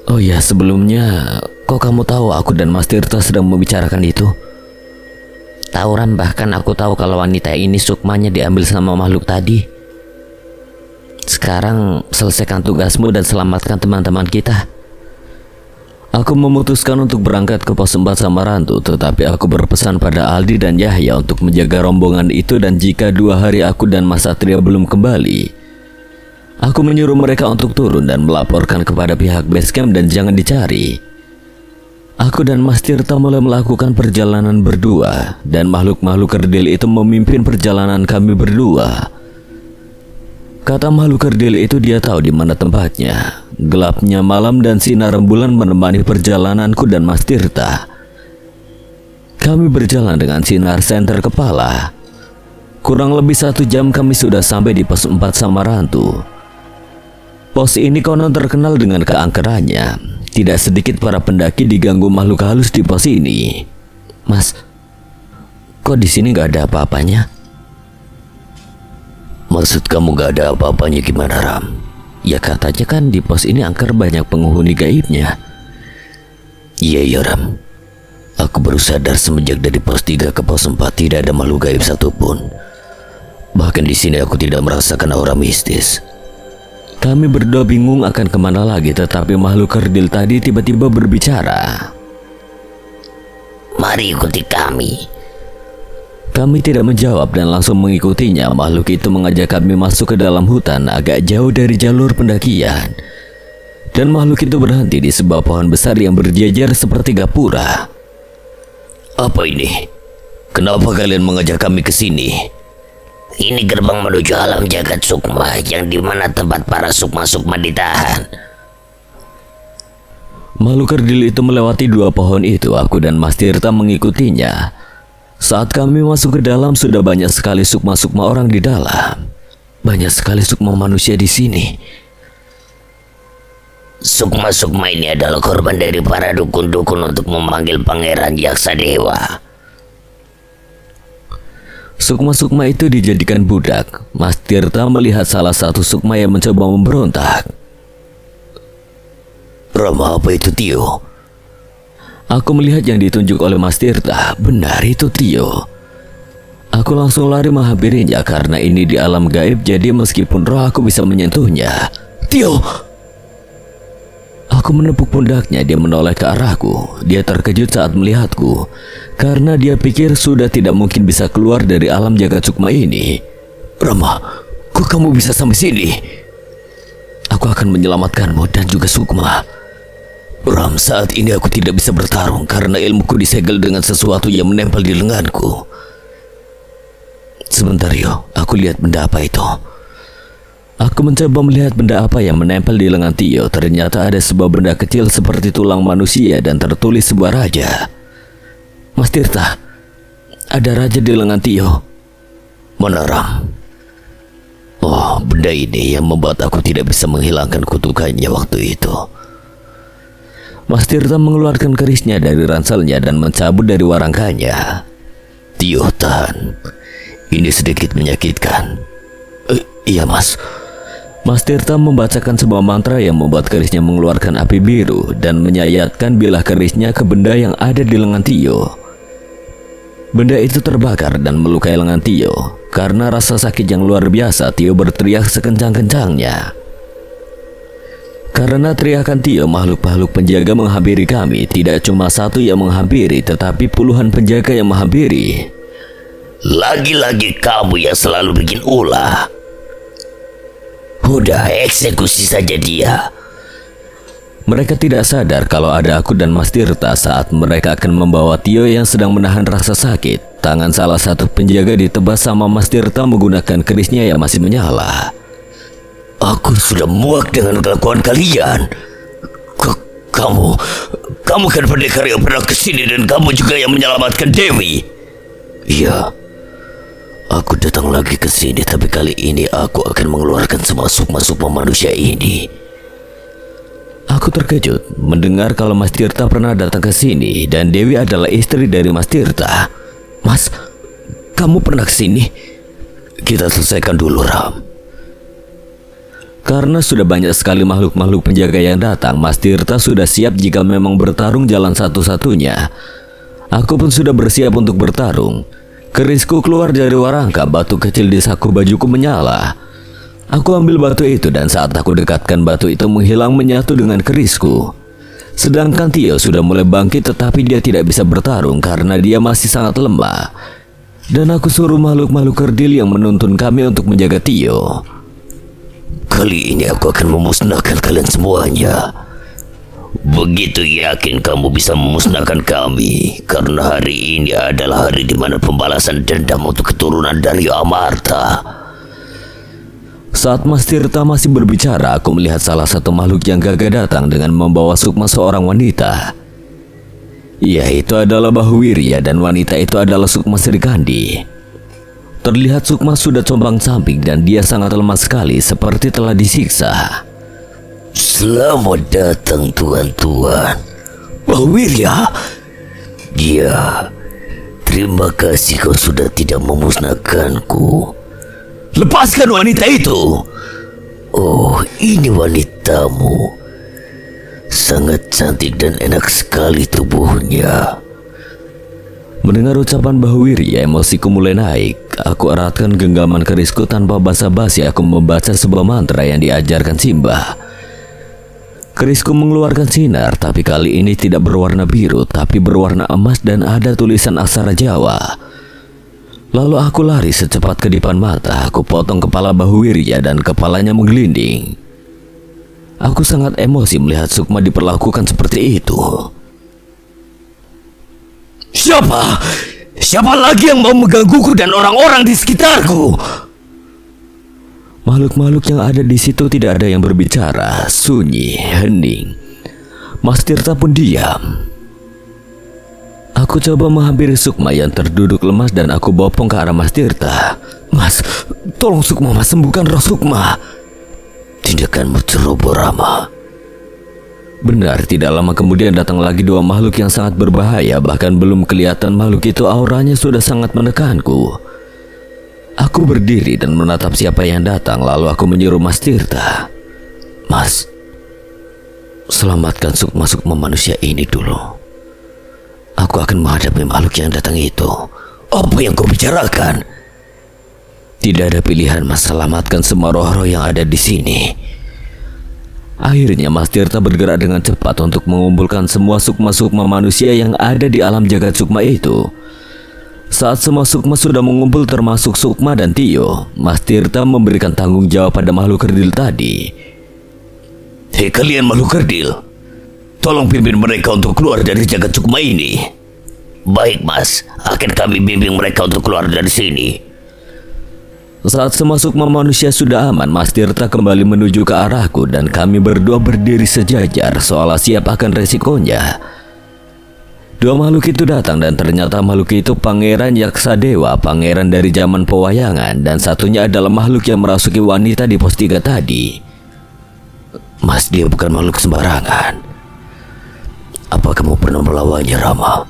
Oh ya, sebelumnya, kok kamu tahu aku dan Mas Tirta sedang membicarakan itu? Tahu Ram, bahkan aku tahu kalau wanita ini sukmanya diambil sama makhluk tadi. Sekarang selesaikan tugasmu dan selamatkan teman-teman kita. Aku memutuskan untuk berangkat ke pos 4 Samarantu, tetapi aku berpesan pada Aldi dan Yahya untuk menjaga rombongan itu, dan jika 2 hari aku dan Mas Satria belum kembali, aku menyuruh mereka untuk turun dan melaporkan kepada pihak basecamp dan jangan dicari. Aku dan Mas Tirta mulai melakukan perjalanan berdua, dan makhluk-makhluk kerdil itu memimpin perjalanan kami berdua. Kata makhluk kerdil itu dia tahu di mana tempatnya. Gelapnya malam dan sinar rembulan menemani perjalananku dan Mas Tirta. Kami berjalan dengan sinar senter kepala. Kurang lebih 1 jam kami sudah sampai di pos 4 Samarantu. Pos ini konon terkenal dengan keangkerannya. Tidak sedikit para pendaki diganggu makhluk halus di pos ini. Mas, kok di sini nggak ada apa-apanya? Maksud kamu gak ada apa-apanya gimana, Ram? Ya katanya kan di pos ini angker banyak penghuni gaibnya. Iya Ram. Aku baru sadar semenjak dari pos 3 ke pos 4 tidak ada makhluk gaib satupun. Bahkan di sini aku tidak merasakan aura mistis. Kami berdua bingung akan kemana lagi, tetapi makhluk kerdil tadi tiba-tiba berbicara. Mari ikuti kami. Kami tidak menjawab dan langsung mengikutinya. Makhluk itu mengajak kami masuk ke dalam hutan agak jauh dari jalur pendakian. Dan makhluk itu berhenti di sebuah pohon besar yang berjejer seperti gapura. Apa ini? Kenapa kalian mengajak kami ke sini? Ini gerbang menuju alam jagat sukma, yang dimana tempat para sukma-sukma ditahan. Makhluk kerdil itu melewati 2 pohon itu. Aku dan Mas Tirta mengikutinya. Saat kami masuk ke dalam, sudah banyak sekali sukma-sukma orang di dalam. Banyak sekali sukma manusia di sini. Sukma-sukma ini adalah korban dari para dukun-dukun untuk memanggil Pangeran Yaksa Dewa. Sukma-sukma itu dijadikan budak. Mas Tirta melihat salah satu sukma yang mencoba memberontak. Rama, apa itu Tio? Aku melihat yang ditunjuk oleh Mas Tirta. Benar, itu Tio. Aku langsung lari menghampirinya karena ini di alam gaib, jadi meskipun roh aku bisa menyentuhnya. Tio! Aku menepuk pundaknya. Dia menoleh ke arahku. Dia terkejut saat melihatku karena dia pikir sudah tidak mungkin bisa keluar dari alam jagat sukma ini. Rama, kok kamu bisa sampai sini? Aku akan menyelamatkanmu dan juga sukma. Ram, saat ini aku tidak bisa bertarung karena ilmuku disegel dengan sesuatu yang menempel di lenganku. Sebentar yo, aku lihat benda apa itu. Aku mencoba melihat benda apa yang menempel di lengan Tio. Ternyata ada sebuah benda kecil seperti tulang manusia dan tertulis sebuah raja. Mas Tirta, ada raja di lengan Tio. Mana Ram? Oh, benda ini yang membuat aku tidak bisa menghilangkan kutukannya waktu itu. Mas Tirta mengeluarkan kerisnya dari ranselnya dan mencabut dari warangkanya. Tio, tahan. Ini sedikit menyakitkan. Iya Mas. Mas Tirta membacakan sebuah mantra yang membuat kerisnya mengeluarkan api biru dan menyayatkan bilah kerisnya ke benda yang ada di lengan Tio. Benda itu terbakar dan melukai lengan Tio. Karena rasa sakit yang luar biasa, Tio berteriak sekencang-kencangnya. Karena teriakan Tio, makhluk-makhluk penjaga menghampiri kami. Tidak cuma satu yang menghampiri, tetapi puluhan penjaga yang menghampiri. Lagi-lagi kamu yang selalu bikin ulah. Udah, eksekusi saja dia. Mereka tidak sadar kalau ada aku dan Mas Tirta saat mereka akan membawa Tio yang sedang menahan rasa sakit. Tangan salah satu penjaga ditebas sama Mas Tirta menggunakan kerisnya yang masih menyala. Aku sudah muak dengan kelakuan kalian. Kamu kan pendekar yang pernah kesini dan kamu juga yang menyelamatkan Dewi. Iya, aku datang lagi ke sini, tapi kali ini aku akan mengeluarkan semua sukma-sukma manusia ini. Aku terkejut mendengar kalau Mas Tirta pernah datang ke sini dan Dewi adalah istri dari Mas Tirta. Mas, kamu pernah ke sini? Kita selesaikan dulu, Ram. Karena sudah banyak sekali makhluk-makhluk penjaga yang datang, Mas Tirta sudah siap jika memang bertarung jalan satu-satunya. Aku pun sudah bersiap untuk bertarung. Kerisku keluar dari warangka, batu kecil di saku bajuku menyala. Aku ambil batu itu dan saat aku dekatkan batu itu menghilang menyatu dengan kerisku. Sedangkan Tio sudah mulai bangkit tetapi dia tidak bisa bertarung karena dia masih sangat lemah. Dan aku suruh makhluk-makhluk kerdil yang menuntun kami untuk menjaga Tio. Kali ini aku akan memusnahkan kalian semuanya. Begitu yakin kamu bisa memusnahkan kami karena hari ini adalah hari di mana pembalasan dendam untuk keturunan dari Amarta. Saat Mas Tirta masih berbicara, aku melihat salah satu makhluk yang gagah datang dengan membawa sukma seorang wanita. Ia itu adalah Bahwirya dan wanita itu adalah Sukma Srikandi. Terlihat Sukma sudah compang-camping dan dia sangat lemah sekali seperti telah disiksa. Selamat datang tuan-tuan. Bahwirya? Ya, terima kasih kau sudah tidak memusnahkanku. Lepaskan wanita itu. Oh, ini wanitamu. Sangat cantik dan enak sekali tubuhnya. Mendengar ucapan Bahwirya, emosiku mulai naik. Aku eratkan genggaman kerisku tanpa basa-basi. Aku membaca sebuah mantra yang diajarkan Simbah. Kerisku mengeluarkan sinar, tapi kali ini tidak berwarna biru, tapi berwarna emas dan ada tulisan aksara Jawa. Lalu aku lari secepat kedipan mata. Aku potong kepala Bahwirya dan kepalanya menggelinding. Aku sangat emosi melihat Sukma diperlakukan seperti itu. Siapa lagi yang mau menggangguku dan orang-orang di sekitarku? Makhluk-makhluk yang ada di situ tidak ada yang berbicara, sunyi, hening. Mas Tirta pun diam. Aku coba menghampiri Sukma yang terduduk lemas dan aku bopong ke arah Mas Tirta. Mas, tolong Sukma, Mas, sembuhkan roh Sukma. Tindakanmu ceroboh, Rama. Benar, tidak lama kemudian datang lagi dua makhluk yang sangat berbahaya. Bahkan belum kelihatan makhluk itu auranya sudah sangat menekanku. Aku berdiri dan menatap siapa yang datang. Lalu aku menyuruh Mas Tirta. Mas, selamatkan Sukma-Sukma manusia ini dulu. Aku akan menghadapi makhluk yang datang itu. Apa yang kau bicarakan? Tidak ada pilihan, Mas. Selamatkan semua roh-roh yang ada di sini. Akhirnya Mas Tirta bergerak dengan cepat untuk mengumpulkan semua sukma-sukma manusia yang ada di alam jagat sukma itu. Saat semua sukma sudah mengumpul termasuk Sukma dan Tio, Mas Tirta memberikan tanggung jawab pada makhluk kerdil tadi. Hei kalian makhluk kerdil, tolong pimpin mereka untuk keluar dari jagat sukma ini. Baik, Mas, akan kami bimbing mereka untuk keluar dari sini. Saat semua sukma manusia sudah aman, Mas Tirta kembali menuju ke arahku dan kami berdua berdiri sejajar seolah siap akan resikonya. Dua makhluk itu datang dan ternyata makhluk itu Pangeran Yaksadewa, pangeran dari zaman pewayangan, dan satunya adalah makhluk yang merasuki wanita di pos 3 tadi. Mas, dia bukan makhluk sembarangan. Apa kamu pernah melawannya, Rama?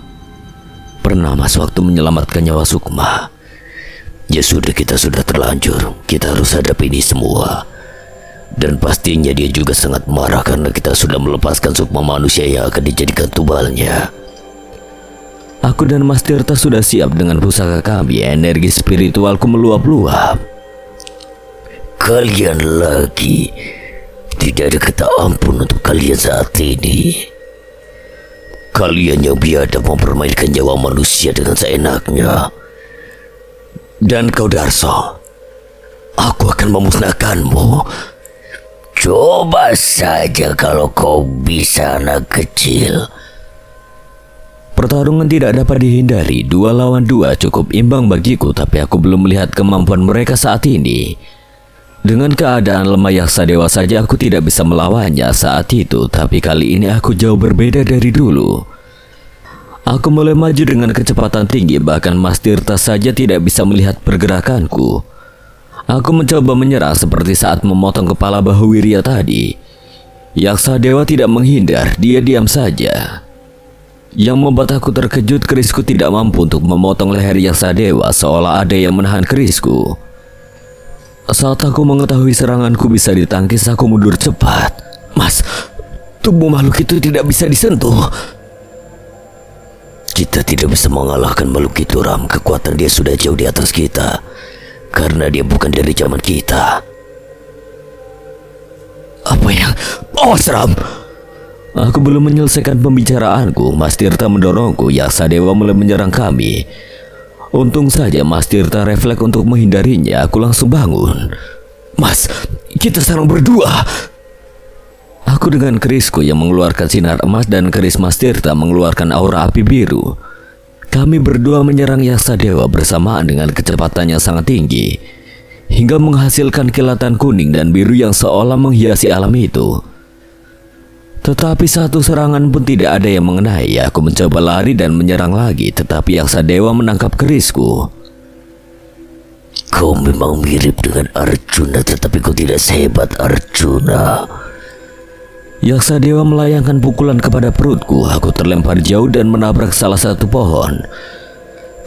Pernah, Mas, waktu menyelamatkan nyawa Sukma. Ya sudah, kita sudah terlanjur. Kita harus hadapi ini semua. Dan pastinya dia juga sangat marah karena kita sudah melepaskan sukma manusia yang akan dijadikan tubalnya. Aku dan Mas Tirta sudah siap dengan pusaka kami. Energi spiritualku meluap-luap. Kalian lagi. Tidak ada kata ampun untuk kalian saat ini. Kalian yang biadab mempermainkan nyawa manusia dengan seenaknya. Dan kau, Darso, aku akan memusnahkanmu. Coba saja kalau kau bisa, anak kecil. Pertarungan tidak dapat dihindari. 2 lawan 2 cukup imbang bagiku, tapi aku belum melihat kemampuan mereka saat ini. Dengan keadaan lemah Yaksadewa saja aku tidak bisa melawannya saat itu, tapi kali ini aku jauh berbeda dari dulu. Aku mulai maju dengan kecepatan tinggi, bahkan Mas Tirta saja tidak bisa melihat pergerakanku. Aku mencoba menyerang seperti saat memotong kepala Bahwirya tadi. Yaksadewa tidak menghindar, dia diam saja. Yang membuat aku terkejut, kerisku tidak mampu untuk memotong leher Yaksadewa, seolah ada yang menahan kerisku. Saat aku mengetahui seranganku bisa ditangkis, aku mundur cepat. Mas, tubuh makhluk itu tidak bisa disentuh. Kita tidak bisa mengalahkan makhluk itu, Ram. Kekuatan dia sudah jauh di atas kita, karena dia bukan dari zaman kita. Apa yang... Oh, Ram! Aku belum menyelesaikan pembicaraanku, Mas Tirta mendorongku. Yaksadewa mulai menyerang kami. Untung saja Mas Tirta refleks untuk menghindarinya. Aku langsung bangun. Mas, kita serang berdua. Aku dengan kerisku yang mengeluarkan sinar emas dan keris Mas Tirta mengeluarkan aura api biru. Kami berdua menyerang Yaksadewa bersamaan dengan kecepatan yang sangat tinggi, hingga menghasilkan kilatan kuning dan biru yang seolah menghiasi alam itu. Tetapi satu serangan pun tidak ada yang mengenai. Aku mencoba lari dan menyerang lagi, tetapi Yaksadewa menangkap kerisku. Kau memang mirip dengan Arjuna, tetapi kau tidak sehebat Arjuna. Yaksadewa melayangkan pukulan kepada perutku. Aku terlempar jauh dan menabrak salah satu pohon.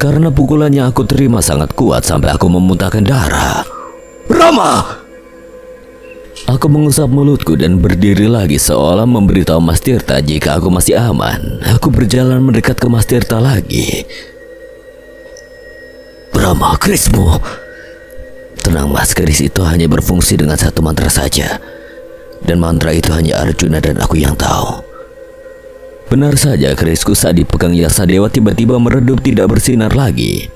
Karena pukulan yang aku terima sangat kuat sampai aku memuntahkan darah. Rama! Aku mengusap mulutku dan berdiri lagi seolah memberitahu Mas Tirta jika aku masih aman. Aku berjalan mendekat ke Mas Tirta lagi. Rama, kerismu. Tenang Mas, keris itu hanya berfungsi dengan satu mantra saja. Dan mantra itu hanya Arjuna dan aku yang tahu. Benar saja, kerisku saat dipegang Yaksadewa tiba-tiba meredup, tidak bersinar lagi.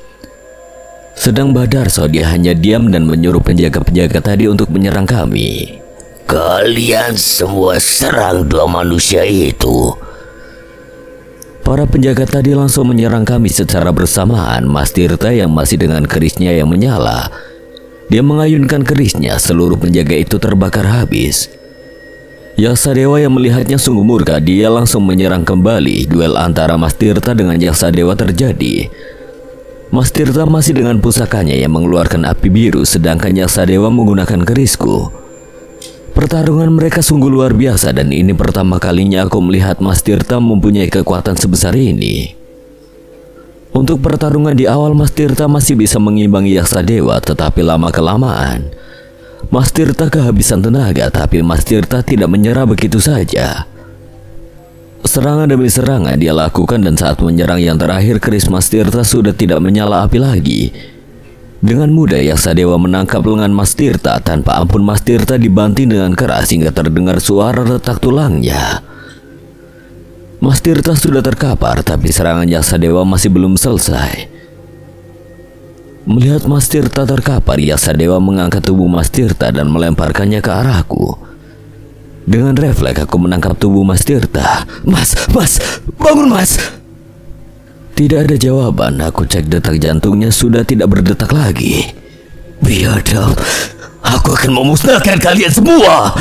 Sedang Badarso, dia hanya diam dan menyuruh penjaga-penjaga tadi untuk menyerang kami. Kalian semua serang 2 manusia itu. Para penjaga tadi langsung menyerang kami secara bersamaan. Mas Tirta yang masih dengan kerisnya yang menyala, dia mengayunkan kerisnya, seluruh penjaga itu terbakar habis. Yaksadewa yang melihatnya sungguh murka, dia langsung menyerang kembali. Duel antara Mas Tirta dengan Yaksadewa terjadi. Mas Tirta masih dengan pusakanya yang mengeluarkan api biru, sedangkan Yaksadewa menggunakan kerisku. Pertarungan mereka sungguh luar biasa, dan ini pertama kalinya aku melihat Mas Tirta mempunyai kekuatan sebesar ini. Untuk pertarungan di awal, Mas Tirta masih bisa mengimbangi Yaksadewa, tetapi lama-kelamaan Mas Tirta kehabisan tenaga, tapi Mas Tirta tidak menyerah begitu saja. Serangan demi serangan dia lakukan, dan saat menyerang yang terakhir, keris Mas Tirta sudah tidak menyala api lagi. Dengan mudah Yaksadewa menangkap lengan Mas Tirta. Tanpa ampun Mas Tirta dibanting dengan keras hingga terdengar suara retak tulangnya. Mas Tirta sudah terkapar, tapi serangan Yaksadewa masih belum selesai. Melihat Mas Tirta terkapar, Yaksadewa mengangkat tubuh Mas Tirta dan melemparkannya ke arahku. Dengan refleks aku menangkap tubuh Mas Tirta. Mas, bangun Mas! Tidak ada jawaban. Aku cek detak jantungnya sudah tidak berdetak lagi. Biadab, aku akan memusnahkan kalian semua.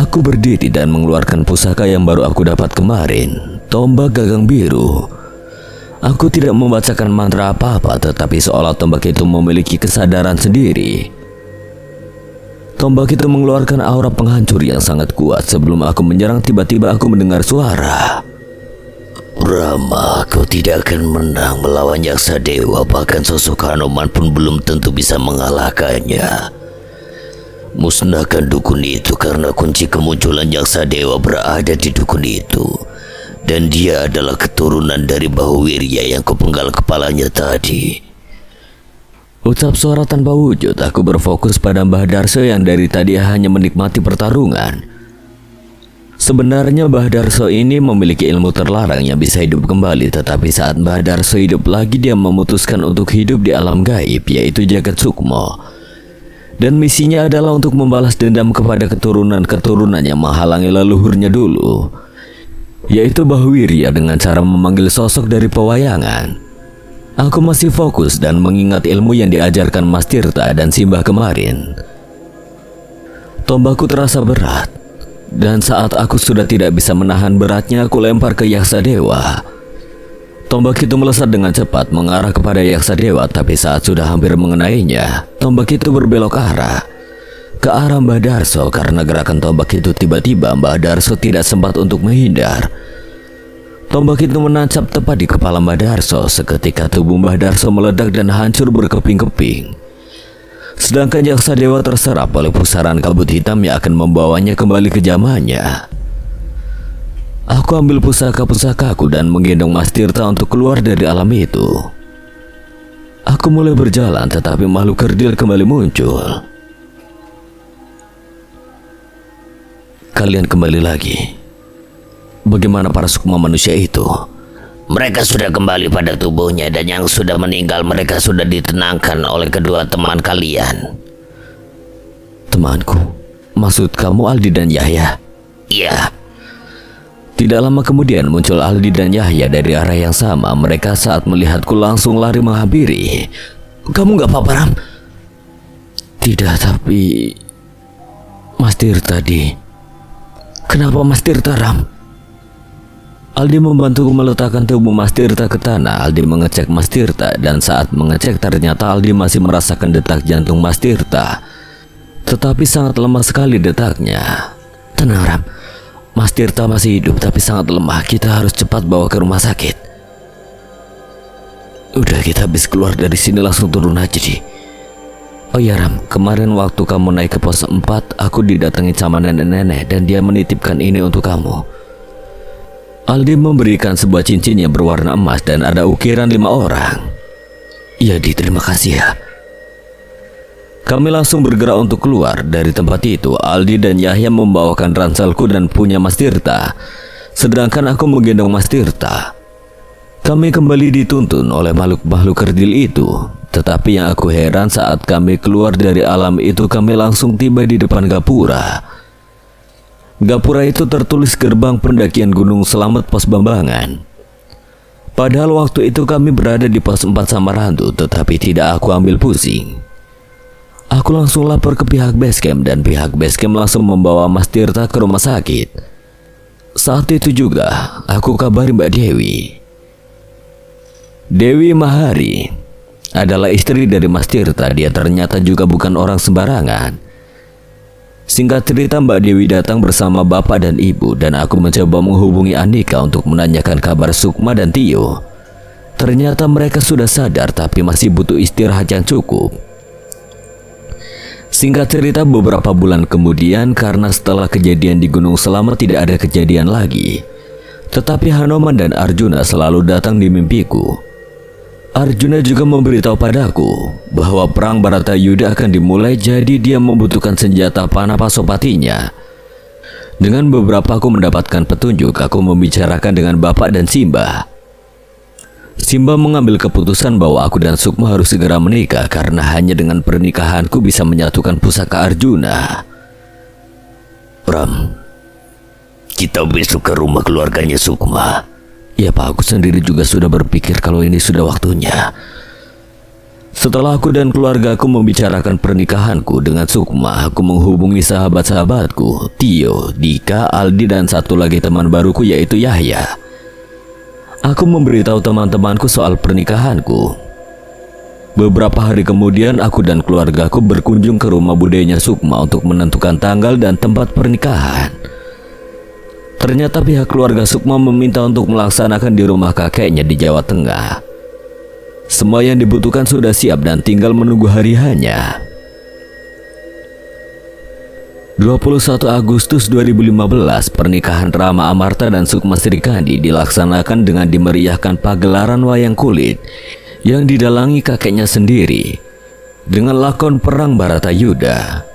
Aku berdiri dan mengeluarkan pusaka yang baru aku dapat kemarin, tombak gagang biru. Aku tidak membacakan mantra apa-apa, tetapi seolah tombak itu memiliki kesadaran sendiri. Tombak itu mengeluarkan aura penghancur yang sangat kuat. Sebelum aku menyerang, tiba-tiba aku mendengar suara. Rama, kau tidak akan menang melawan Yaksadewa. Bahkan sosok Hanuman pun belum tentu bisa mengalahkannya. Musnahkan dukun itu, karena kunci kemunculan Yaksadewa berada di dukun itu. Dan dia adalah keturunan dari Bahwirya yang kepenggal kepalanya tadi. Ucap suara tanpa wujud. Aku berfokus pada Mbah Darso yang dari tadi hanya menikmati pertarungan. Sebenarnya Mbah Darso ini memiliki ilmu terlarang yang bisa hidup kembali. Tetapi saat Mbah Darso hidup lagi, dia memutuskan untuk hidup di alam gaib, yaitu jagat sukmo. Dan misinya adalah untuk membalas dendam kepada keturunan-keturunan yang menghalangi leluhurnya dulu, yaitu Bahwirya dengan cara memanggil sosok dari pewayangan. Aku masih fokus dan mengingat ilmu yang diajarkan Mas Tirta dan Simbah kemarin. Tombakku terasa berat, dan saat aku sudah tidak bisa menahan beratnya, aku lempar ke Yaksa Dewa. Tombak itu melesat dengan cepat mengarah kepada Yaksa Dewa, tapi saat sudah hampir mengenainya, tombak itu berbelok arah ke arah Mbah Darso. Karena gerakan tombak itu tiba-tiba, Mbah Darso tidak sempat untuk menghindar. Tombak itu menancap tepat di kepala Mbah Darso. Seketika tubuh Mbah Darso meledak dan hancur berkeping-keping. Sedangkan Yaksa Dewa terserap oleh pusaran kabut hitam yang akan membawanya kembali ke zamannya. Aku ambil pusaka-pusakaku dan menggendong Mas Tirta untuk keluar dari alam itu. Aku mulai berjalan, tetapi makhluk kerdil kembali muncul. Kalian kembali lagi. Bagaimana para sukma manusia itu? Mereka sudah kembali pada tubuhnya, dan yang sudah meninggal mereka sudah ditenangkan oleh kedua teman kalian. Temanku? Maksud kamu Aldi dan Yahya? Iya. Tidak lama kemudian muncul Aldi dan Yahya dari arah yang sama. Mereka saat melihatku langsung lari menghampiri. Kamu gak apa-apa, Ram? Tidak, tapi Mas Tirta tadi. Kenapa Mas Tirta, Ram? Aldi membantuku meletakkan tubuh Mas Tirta ke tanah. Aldi mengecek Mas Tirta, dan saat mengecek ternyata Aldi masih merasakan detak jantung Mas Tirta, tetapi sangat lemah sekali detaknya. Tenang, Ram. Mas Tirta masih hidup tapi sangat lemah. Kita harus cepat bawa ke rumah sakit. Udah, kita habis keluar dari sini langsung turun aja, Di. Oh ya, Ram, kemarin waktu kamu naik ke pos 4, aku didatangi sama nenek-nenek dan dia menitipkan ini untuk kamu. Aldi memberikan sebuah cincin yang berwarna emas dan ada ukiran 5 orang. Iya, Di, terima kasih ya. Kami langsung bergerak untuk keluar dari tempat itu. Aldi dan Yahya membawakan ranselku dan punya Mas Tirta, sedangkan aku menggendong Mas Tirta. Kami kembali dituntun oleh makhluk-makhluk kerdil itu. Tetapi yang aku heran saat kami keluar dari alam itu, kami langsung tiba di depan gapura. Gapura itu tertulis gerbang pendakian Gunung Selamet Pos Bambangan. Padahal waktu itu kami berada di pos 4 Samarandu, tetapi tidak aku ambil pusing. Aku langsung lapor ke pihak basecamp dan pihak basecamp langsung membawa Mas Tirta ke rumah sakit. Saat itu juga aku kabari Mbak Dewi. Dewi Mahari adalah istri dari Mas Tirta. Dia ternyata juga bukan orang sembarangan. Singkat cerita, Mbak Dewi datang bersama bapak dan ibu, dan aku mencoba menghubungi Andika untuk menanyakan kabar Sukma dan Tio. Ternyata mereka sudah sadar tapi masih butuh istirahat yang cukup. Singkat cerita, beberapa bulan kemudian, karena setelah kejadian di Gunung Selamat tidak ada kejadian lagi, tetapi Hanuman dan Arjuna selalu datang di mimpiku. Arjuna juga memberitahu padaku bahwa perang Baratayuda akan dimulai, jadi dia membutuhkan senjata panah Pasopatinya. Dengan beberapa aku mendapatkan petunjuk, aku membicarakan dengan bapak dan Simba. Simba mengambil keputusan bahwa aku dan Sukma harus segera menikah karena hanya dengan pernikahanku bisa menyatukan pusaka Arjuna. Ram, kita besok ke rumah keluarganya Sukma. Ya Pak, aku sendiri juga sudah berpikir kalau ini sudah waktunya. Setelah aku dan keluargaku membicarakan pernikahanku dengan Sukma, aku menghubungi sahabat-sahabatku, Tio, Dika, Aldi, dan satu lagi teman baruku yaitu Yahya. Aku memberitahu teman-temanku soal pernikahanku. Beberapa hari kemudian, aku dan keluargaku berkunjung ke rumah budenya Sukma untuk menentukan tanggal dan tempat pernikahan. Ternyata pihak keluarga Sukma meminta untuk melaksanakan di rumah kakeknya di Jawa Tengah. Semua yang dibutuhkan sudah siap dan tinggal menunggu hari hanya. 21 Agustus 2015, pernikahan Rama Amarta dan Sukma Srikandi dilaksanakan dengan dimeriahkan pagelaran wayang kulit yang didalangi kakeknya sendiri dengan lakon perang Baratayuda.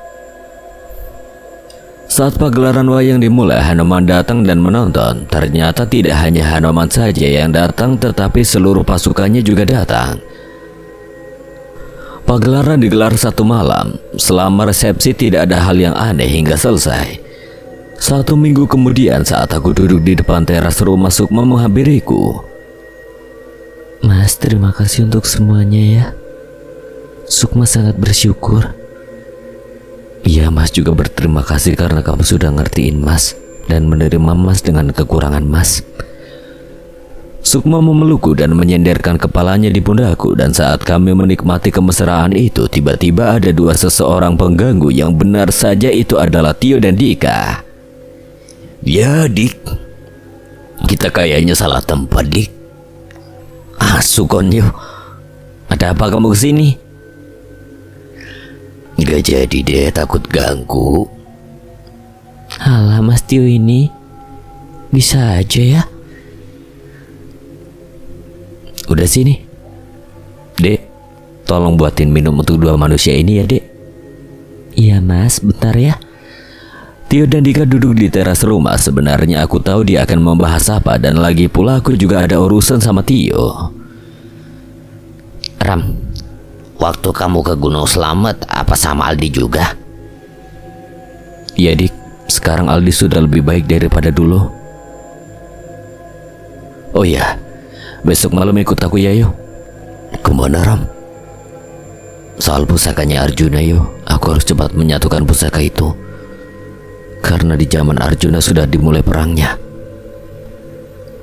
Saat pagelaran wayang dimulai, Hanuman datang dan menonton. Ternyata tidak hanya Hanuman saja yang datang, tetapi seluruh pasukannya juga datang. Pagelaran digelar 1 malam. Selama resepsi tidak ada hal yang aneh hingga selesai. 1 minggu kemudian saat aku duduk di depan teras rumah Sukma menghampiriku. Mas, terima kasih untuk semuanya ya. Sukma sangat bersyukur. Iya, Mas juga berterima kasih karena kamu sudah ngertiin Mas dan menerima Mas dengan kekurangan Mas. Sukma memelukku dan menyenderkan kepalanya di pundakku, dan saat kami menikmati kemesraan itu, tiba-tiba ada 2 seseorang pengganggu yang benar saja itu adalah Tio dan Dika. Ya, Dik. Kita kayaknya salah tempat, Dik. Sukon, yuk. Ada apa kamu kesini? Gak jadi deh, takut ganggu. Alah, Mas Tio ini bisa aja ya. Udah sini. Dek, tolong buatin minum untuk 2 manusia ini ya, Dek. Iya Mas, bentar ya. Tio dan Dika duduk di teras rumah. Sebenarnya aku tahu dia akan membahas apa, dan lagi pula aku juga ada urusan sama Tio. Ram, waktu kamu ke Gunung Slamet apa sama Aldi juga? Iya, Dik. Sekarang Aldi sudah lebih baik daripada dulu. Oh iya, besok malam ikut aku ya, yuk. Kemana, Ram? Soal pusakanya Arjuna, yuk. Aku harus cepat menyatukan pusaka itu. Karena di zaman Arjuna sudah dimulai perangnya.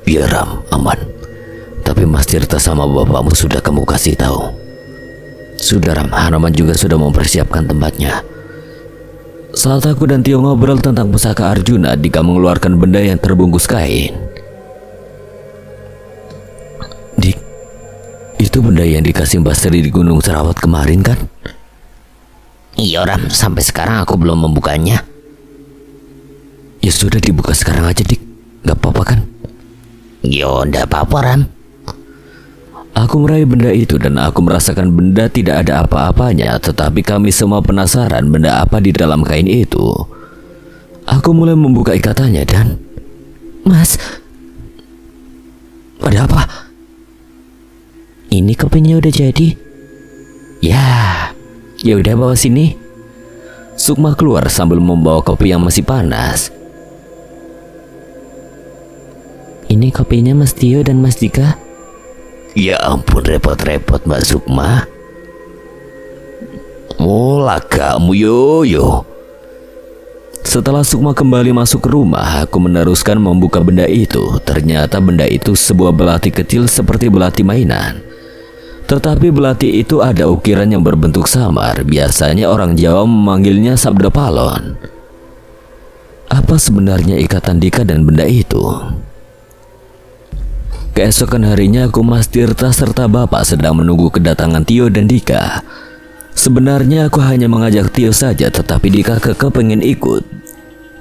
Ya, Ram, aman. Tapi Mas Tirta sama bapakmu sudah kamu kasih tahu. Sudah, Ram. Hanoman juga sudah mempersiapkan tempatnya. Saat aku dan Tio ngobrol tentang pusaka Arjuna, Dika mengeluarkan benda yang terbungkus kain. Dik, itu benda yang dikasih Mbak Sri di Gunung Serawat kemarin kan? Iya Ram, sampai sekarang aku belum membukanya. Ya sudah, dibuka sekarang aja, Dik. Gak apa-apa kan? Yo, ndak apa-apa Ram. Aku meraih benda itu dan aku merasakan benda tidak ada apa-apanya, tetapi kami semua penasaran benda apa di dalam kain itu. Aku mulai membuka ikatannya dan... Mas, Ada apa? ini kopinya udah jadi. Ya udah, bawa sini. Sukma keluar sambil membawa kopi yang masih panas. Ini kopinya Mas Tio dan Mas Dika. Ya ampun, repot-repot Mbak Sukma. Mola kamu, yo. Setelah Sukma kembali masuk ke rumah, aku meneruskan membuka benda itu. Ternyata benda itu sebuah belati kecil seperti belati mainan. Tetapi belati itu ada ukiran yang berbentuk samar. Biasanya orang Jawa memanggilnya sabda palon. Apa sebenarnya ikatan Dika dan benda itu? Keesokan harinya aku, Mas Tirta serta Bapak sedang menunggu kedatangan Tio dan Dika. Sebenarnya aku hanya mengajak Tio saja, tetapi Dika kekeh pengen ikut.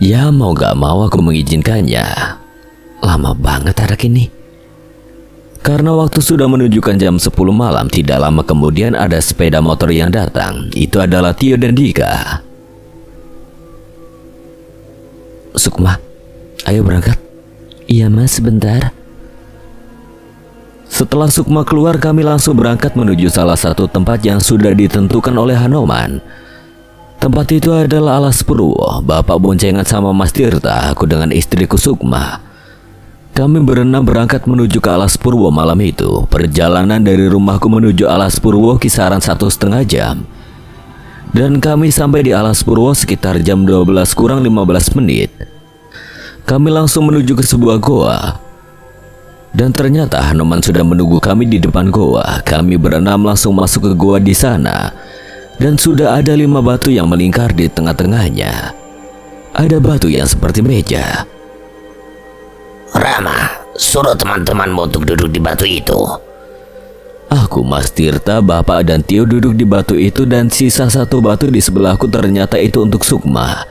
Ya mau gak mau aku mengizinkannya. Lama banget arak ini. Karena waktu sudah menunjukkan jam 10 malam, tidak lama kemudian ada sepeda motor yang datang. Itu adalah Tio dan Dika. Sukma, ayo berangkat. Iya Mas, sebentar. Setelah Sukma keluar, kami langsung berangkat menuju salah satu tempat yang sudah ditentukan oleh Hanoman. Tempat itu adalah Alas Purwo. Bapak boncengan sama Mas Tirta, aku dengan istriku Sukma. Kami berenam berangkat menuju ke Alas Purwo malam itu. Perjalanan dari rumahku menuju Alas Purwo kisaran 1,5 jam. Dan kami sampai di Alas Purwo sekitar jam 12 kurang 15 menit. Kami langsung menuju ke sebuah goa. Dan ternyata Hanoman sudah menunggu kami di depan goa. Kami berenam langsung masuk ke goa di sana. Dan sudah ada 5 batu yang melingkar di tengah-tengahnya. Ada batu yang seperti meja. Rama, suruh teman-temanmu untuk duduk di batu itu. Aku, Mas Tirta, Bapak dan Tio duduk di batu itu, dan sisa 1 batu di sebelahku ternyata itu untuk Sukma.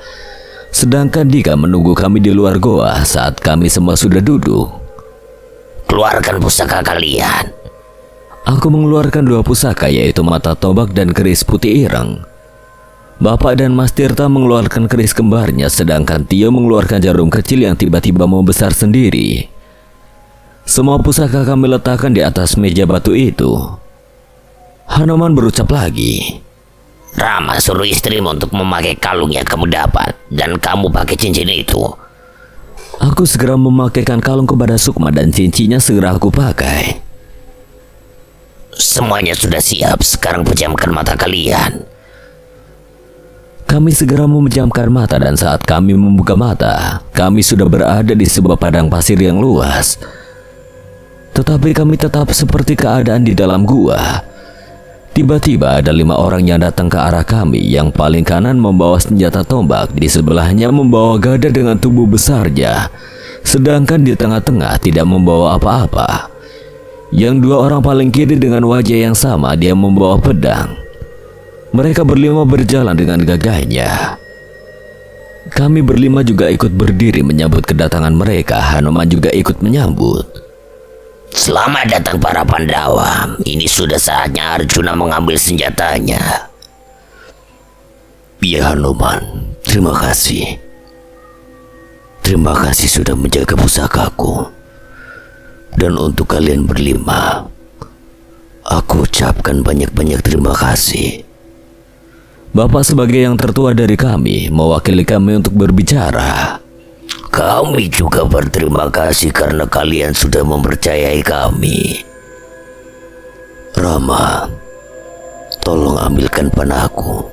Sedangkan Dika menunggu kami di luar goa saat kami semua sudah duduk. Keluarkan pusaka kalian. Aku mengeluarkan 2 pusaka, yaitu mata tombak dan keris putih ireng. Bapak dan Mas Tirta mengeluarkan keris kembarnya, sedangkan Tio mengeluarkan jarum kecil yang tiba-tiba membesar sendiri. Semua pusaka kami letakkan di atas meja batu itu. Hanoman berucap lagi. Rama suruh istrimu untuk memakai kalung yang kamu dapat, dan kamu pakai cincin itu. Aku segera memakaikan kalung kepada Sukma dan cincinnya segera aku pakai. Semuanya sudah siap, sekarang pejamkan mata kalian. Kami segera memejamkan mata dan saat kami membuka mata, kami sudah berada di sebuah padang pasir yang luas. Tetapi kami tetap seperti keadaan di dalam gua. Tiba-tiba ada 5 orang yang datang ke arah kami. Yang paling kanan membawa senjata tombak, di sebelahnya membawa gada dengan tubuh besarnya, sedangkan di tengah-tengah tidak membawa apa-apa. Yang 2 orang paling kiri dengan wajah yang sama, dia membawa pedang. Mereka berlima berjalan dengan gagahnya. Kami berlima juga ikut berdiri menyambut kedatangan mereka. Hanoman juga ikut menyambut. Selamat datang para Pandawa. Ini sudah saatnya Arjuna mengambil senjatanya. Ya Hanoman, terima kasih. Terima kasih sudah menjaga pusakaku. Dan untuk kalian berlima, aku ucapkan banyak-banyak terima kasih. Bapak sebagai yang tertua dari kami mewakili kami untuk berbicara. Kami juga berterima kasih karena kalian sudah mempercayai kami. Rama, tolong ambilkan panahku.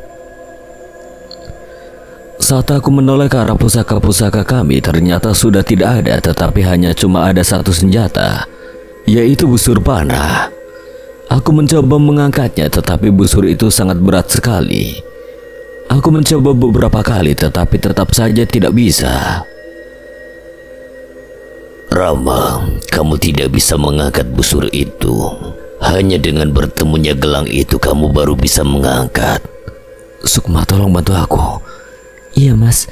Saat aku menoleh ke arah pusaka-pusaka kami, ternyata sudah tidak ada, tetapi hanya cuma ada satu senjata, yaitu busur panah. Aku mencoba mengangkatnya, tetapi busur itu sangat berat sekali. Aku mencoba beberapa kali, tetapi tetap saja tidak bisa. Rama, kamu tidak bisa mengangkat busur itu. Hanya dengan bertemunya gelang itu kamu baru bisa mengangkat. Sukma, tolong bantu aku. Iya mas.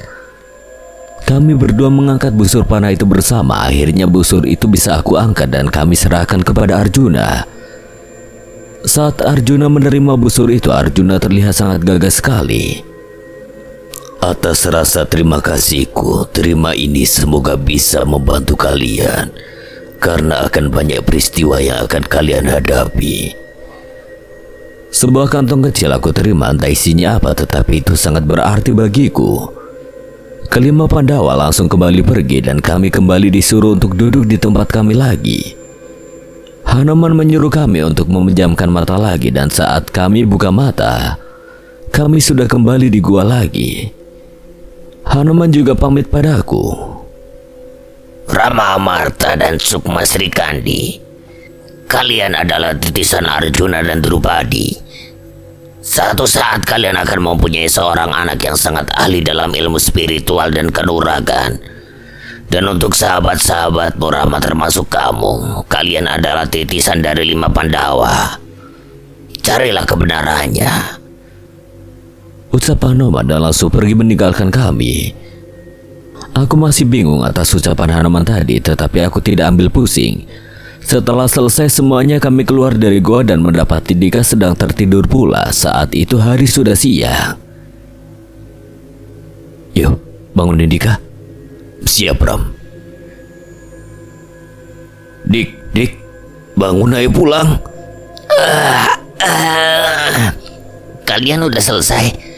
Kami berdua mengangkat busur panah itu bersama. Akhirnya busur itu bisa aku angkat dan kami serahkan kepada Arjuna. Saat Arjuna menerima busur itu, Arjuna terlihat sangat gagah sekali. Atas rasa terima kasihku, terima ini, semoga bisa membantu kalian. Karena akan banyak peristiwa yang akan kalian hadapi. Sebuah kantong kecil aku terima, entah isinya apa, tetapi itu sangat berarti bagiku. Kelima Pandawa langsung kembali pergi dan kami kembali disuruh untuk duduk di tempat kami lagi. Hanoman menyuruh kami untuk memejamkan mata lagi dan saat kami buka mata, kami sudah kembali di gua lagi. Hanoman juga pamit padaku. Rama Amarta dan Sukma Srikandi, kalian adalah titisan Arjuna dan Drupadi. Satu saat kalian akan mempunyai seorang anak yang sangat ahli dalam ilmu spiritual dan kanuragan. Dan untuk sahabat-sahabatmu Rama termasuk kamu, kalian adalah titisan dari 5 Pandawa. Carilah kebenarannya. Ucap Hanoman dan langsung pergi meninggalkan kami. Aku masih bingung atas ucapan Hanoman tadi, tetapi aku tidak ambil pusing. Setelah selesai semuanya, kami keluar dari gua dan mendapati Dika sedang tertidur pula. Saat itu hari sudah siang. Yuk, bangunin Dika. Siap, Ram. Dik, bangun, ayo pulang. Kalian udah selesai?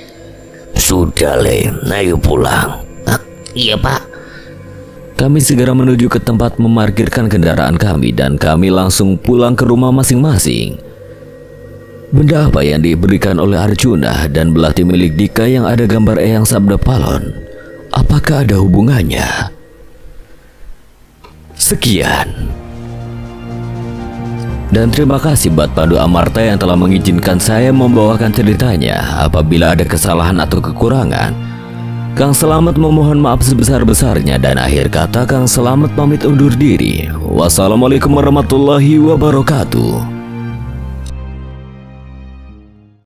Sudah, Le, ayo pulang. Iya pak. Kami segera menuju ke tempat memarkirkan kendaraan kami dan kami langsung pulang ke rumah masing-masing. Benda apa yang diberikan oleh Arjuna dan belati milik Dika yang ada gambar Eyang Sabda Palon? Apakah ada hubungannya? Sekian. Dan terima kasih buat Pandu Amarta yang telah mengizinkan saya membawakan ceritanya. Apabila ada kesalahan atau kekurangan, Kang Selamat memohon maaf sebesar-besarnya dan akhir kata Kang Selamat pamit undur diri. Wassalamualaikum warahmatullahi wabarakatuh.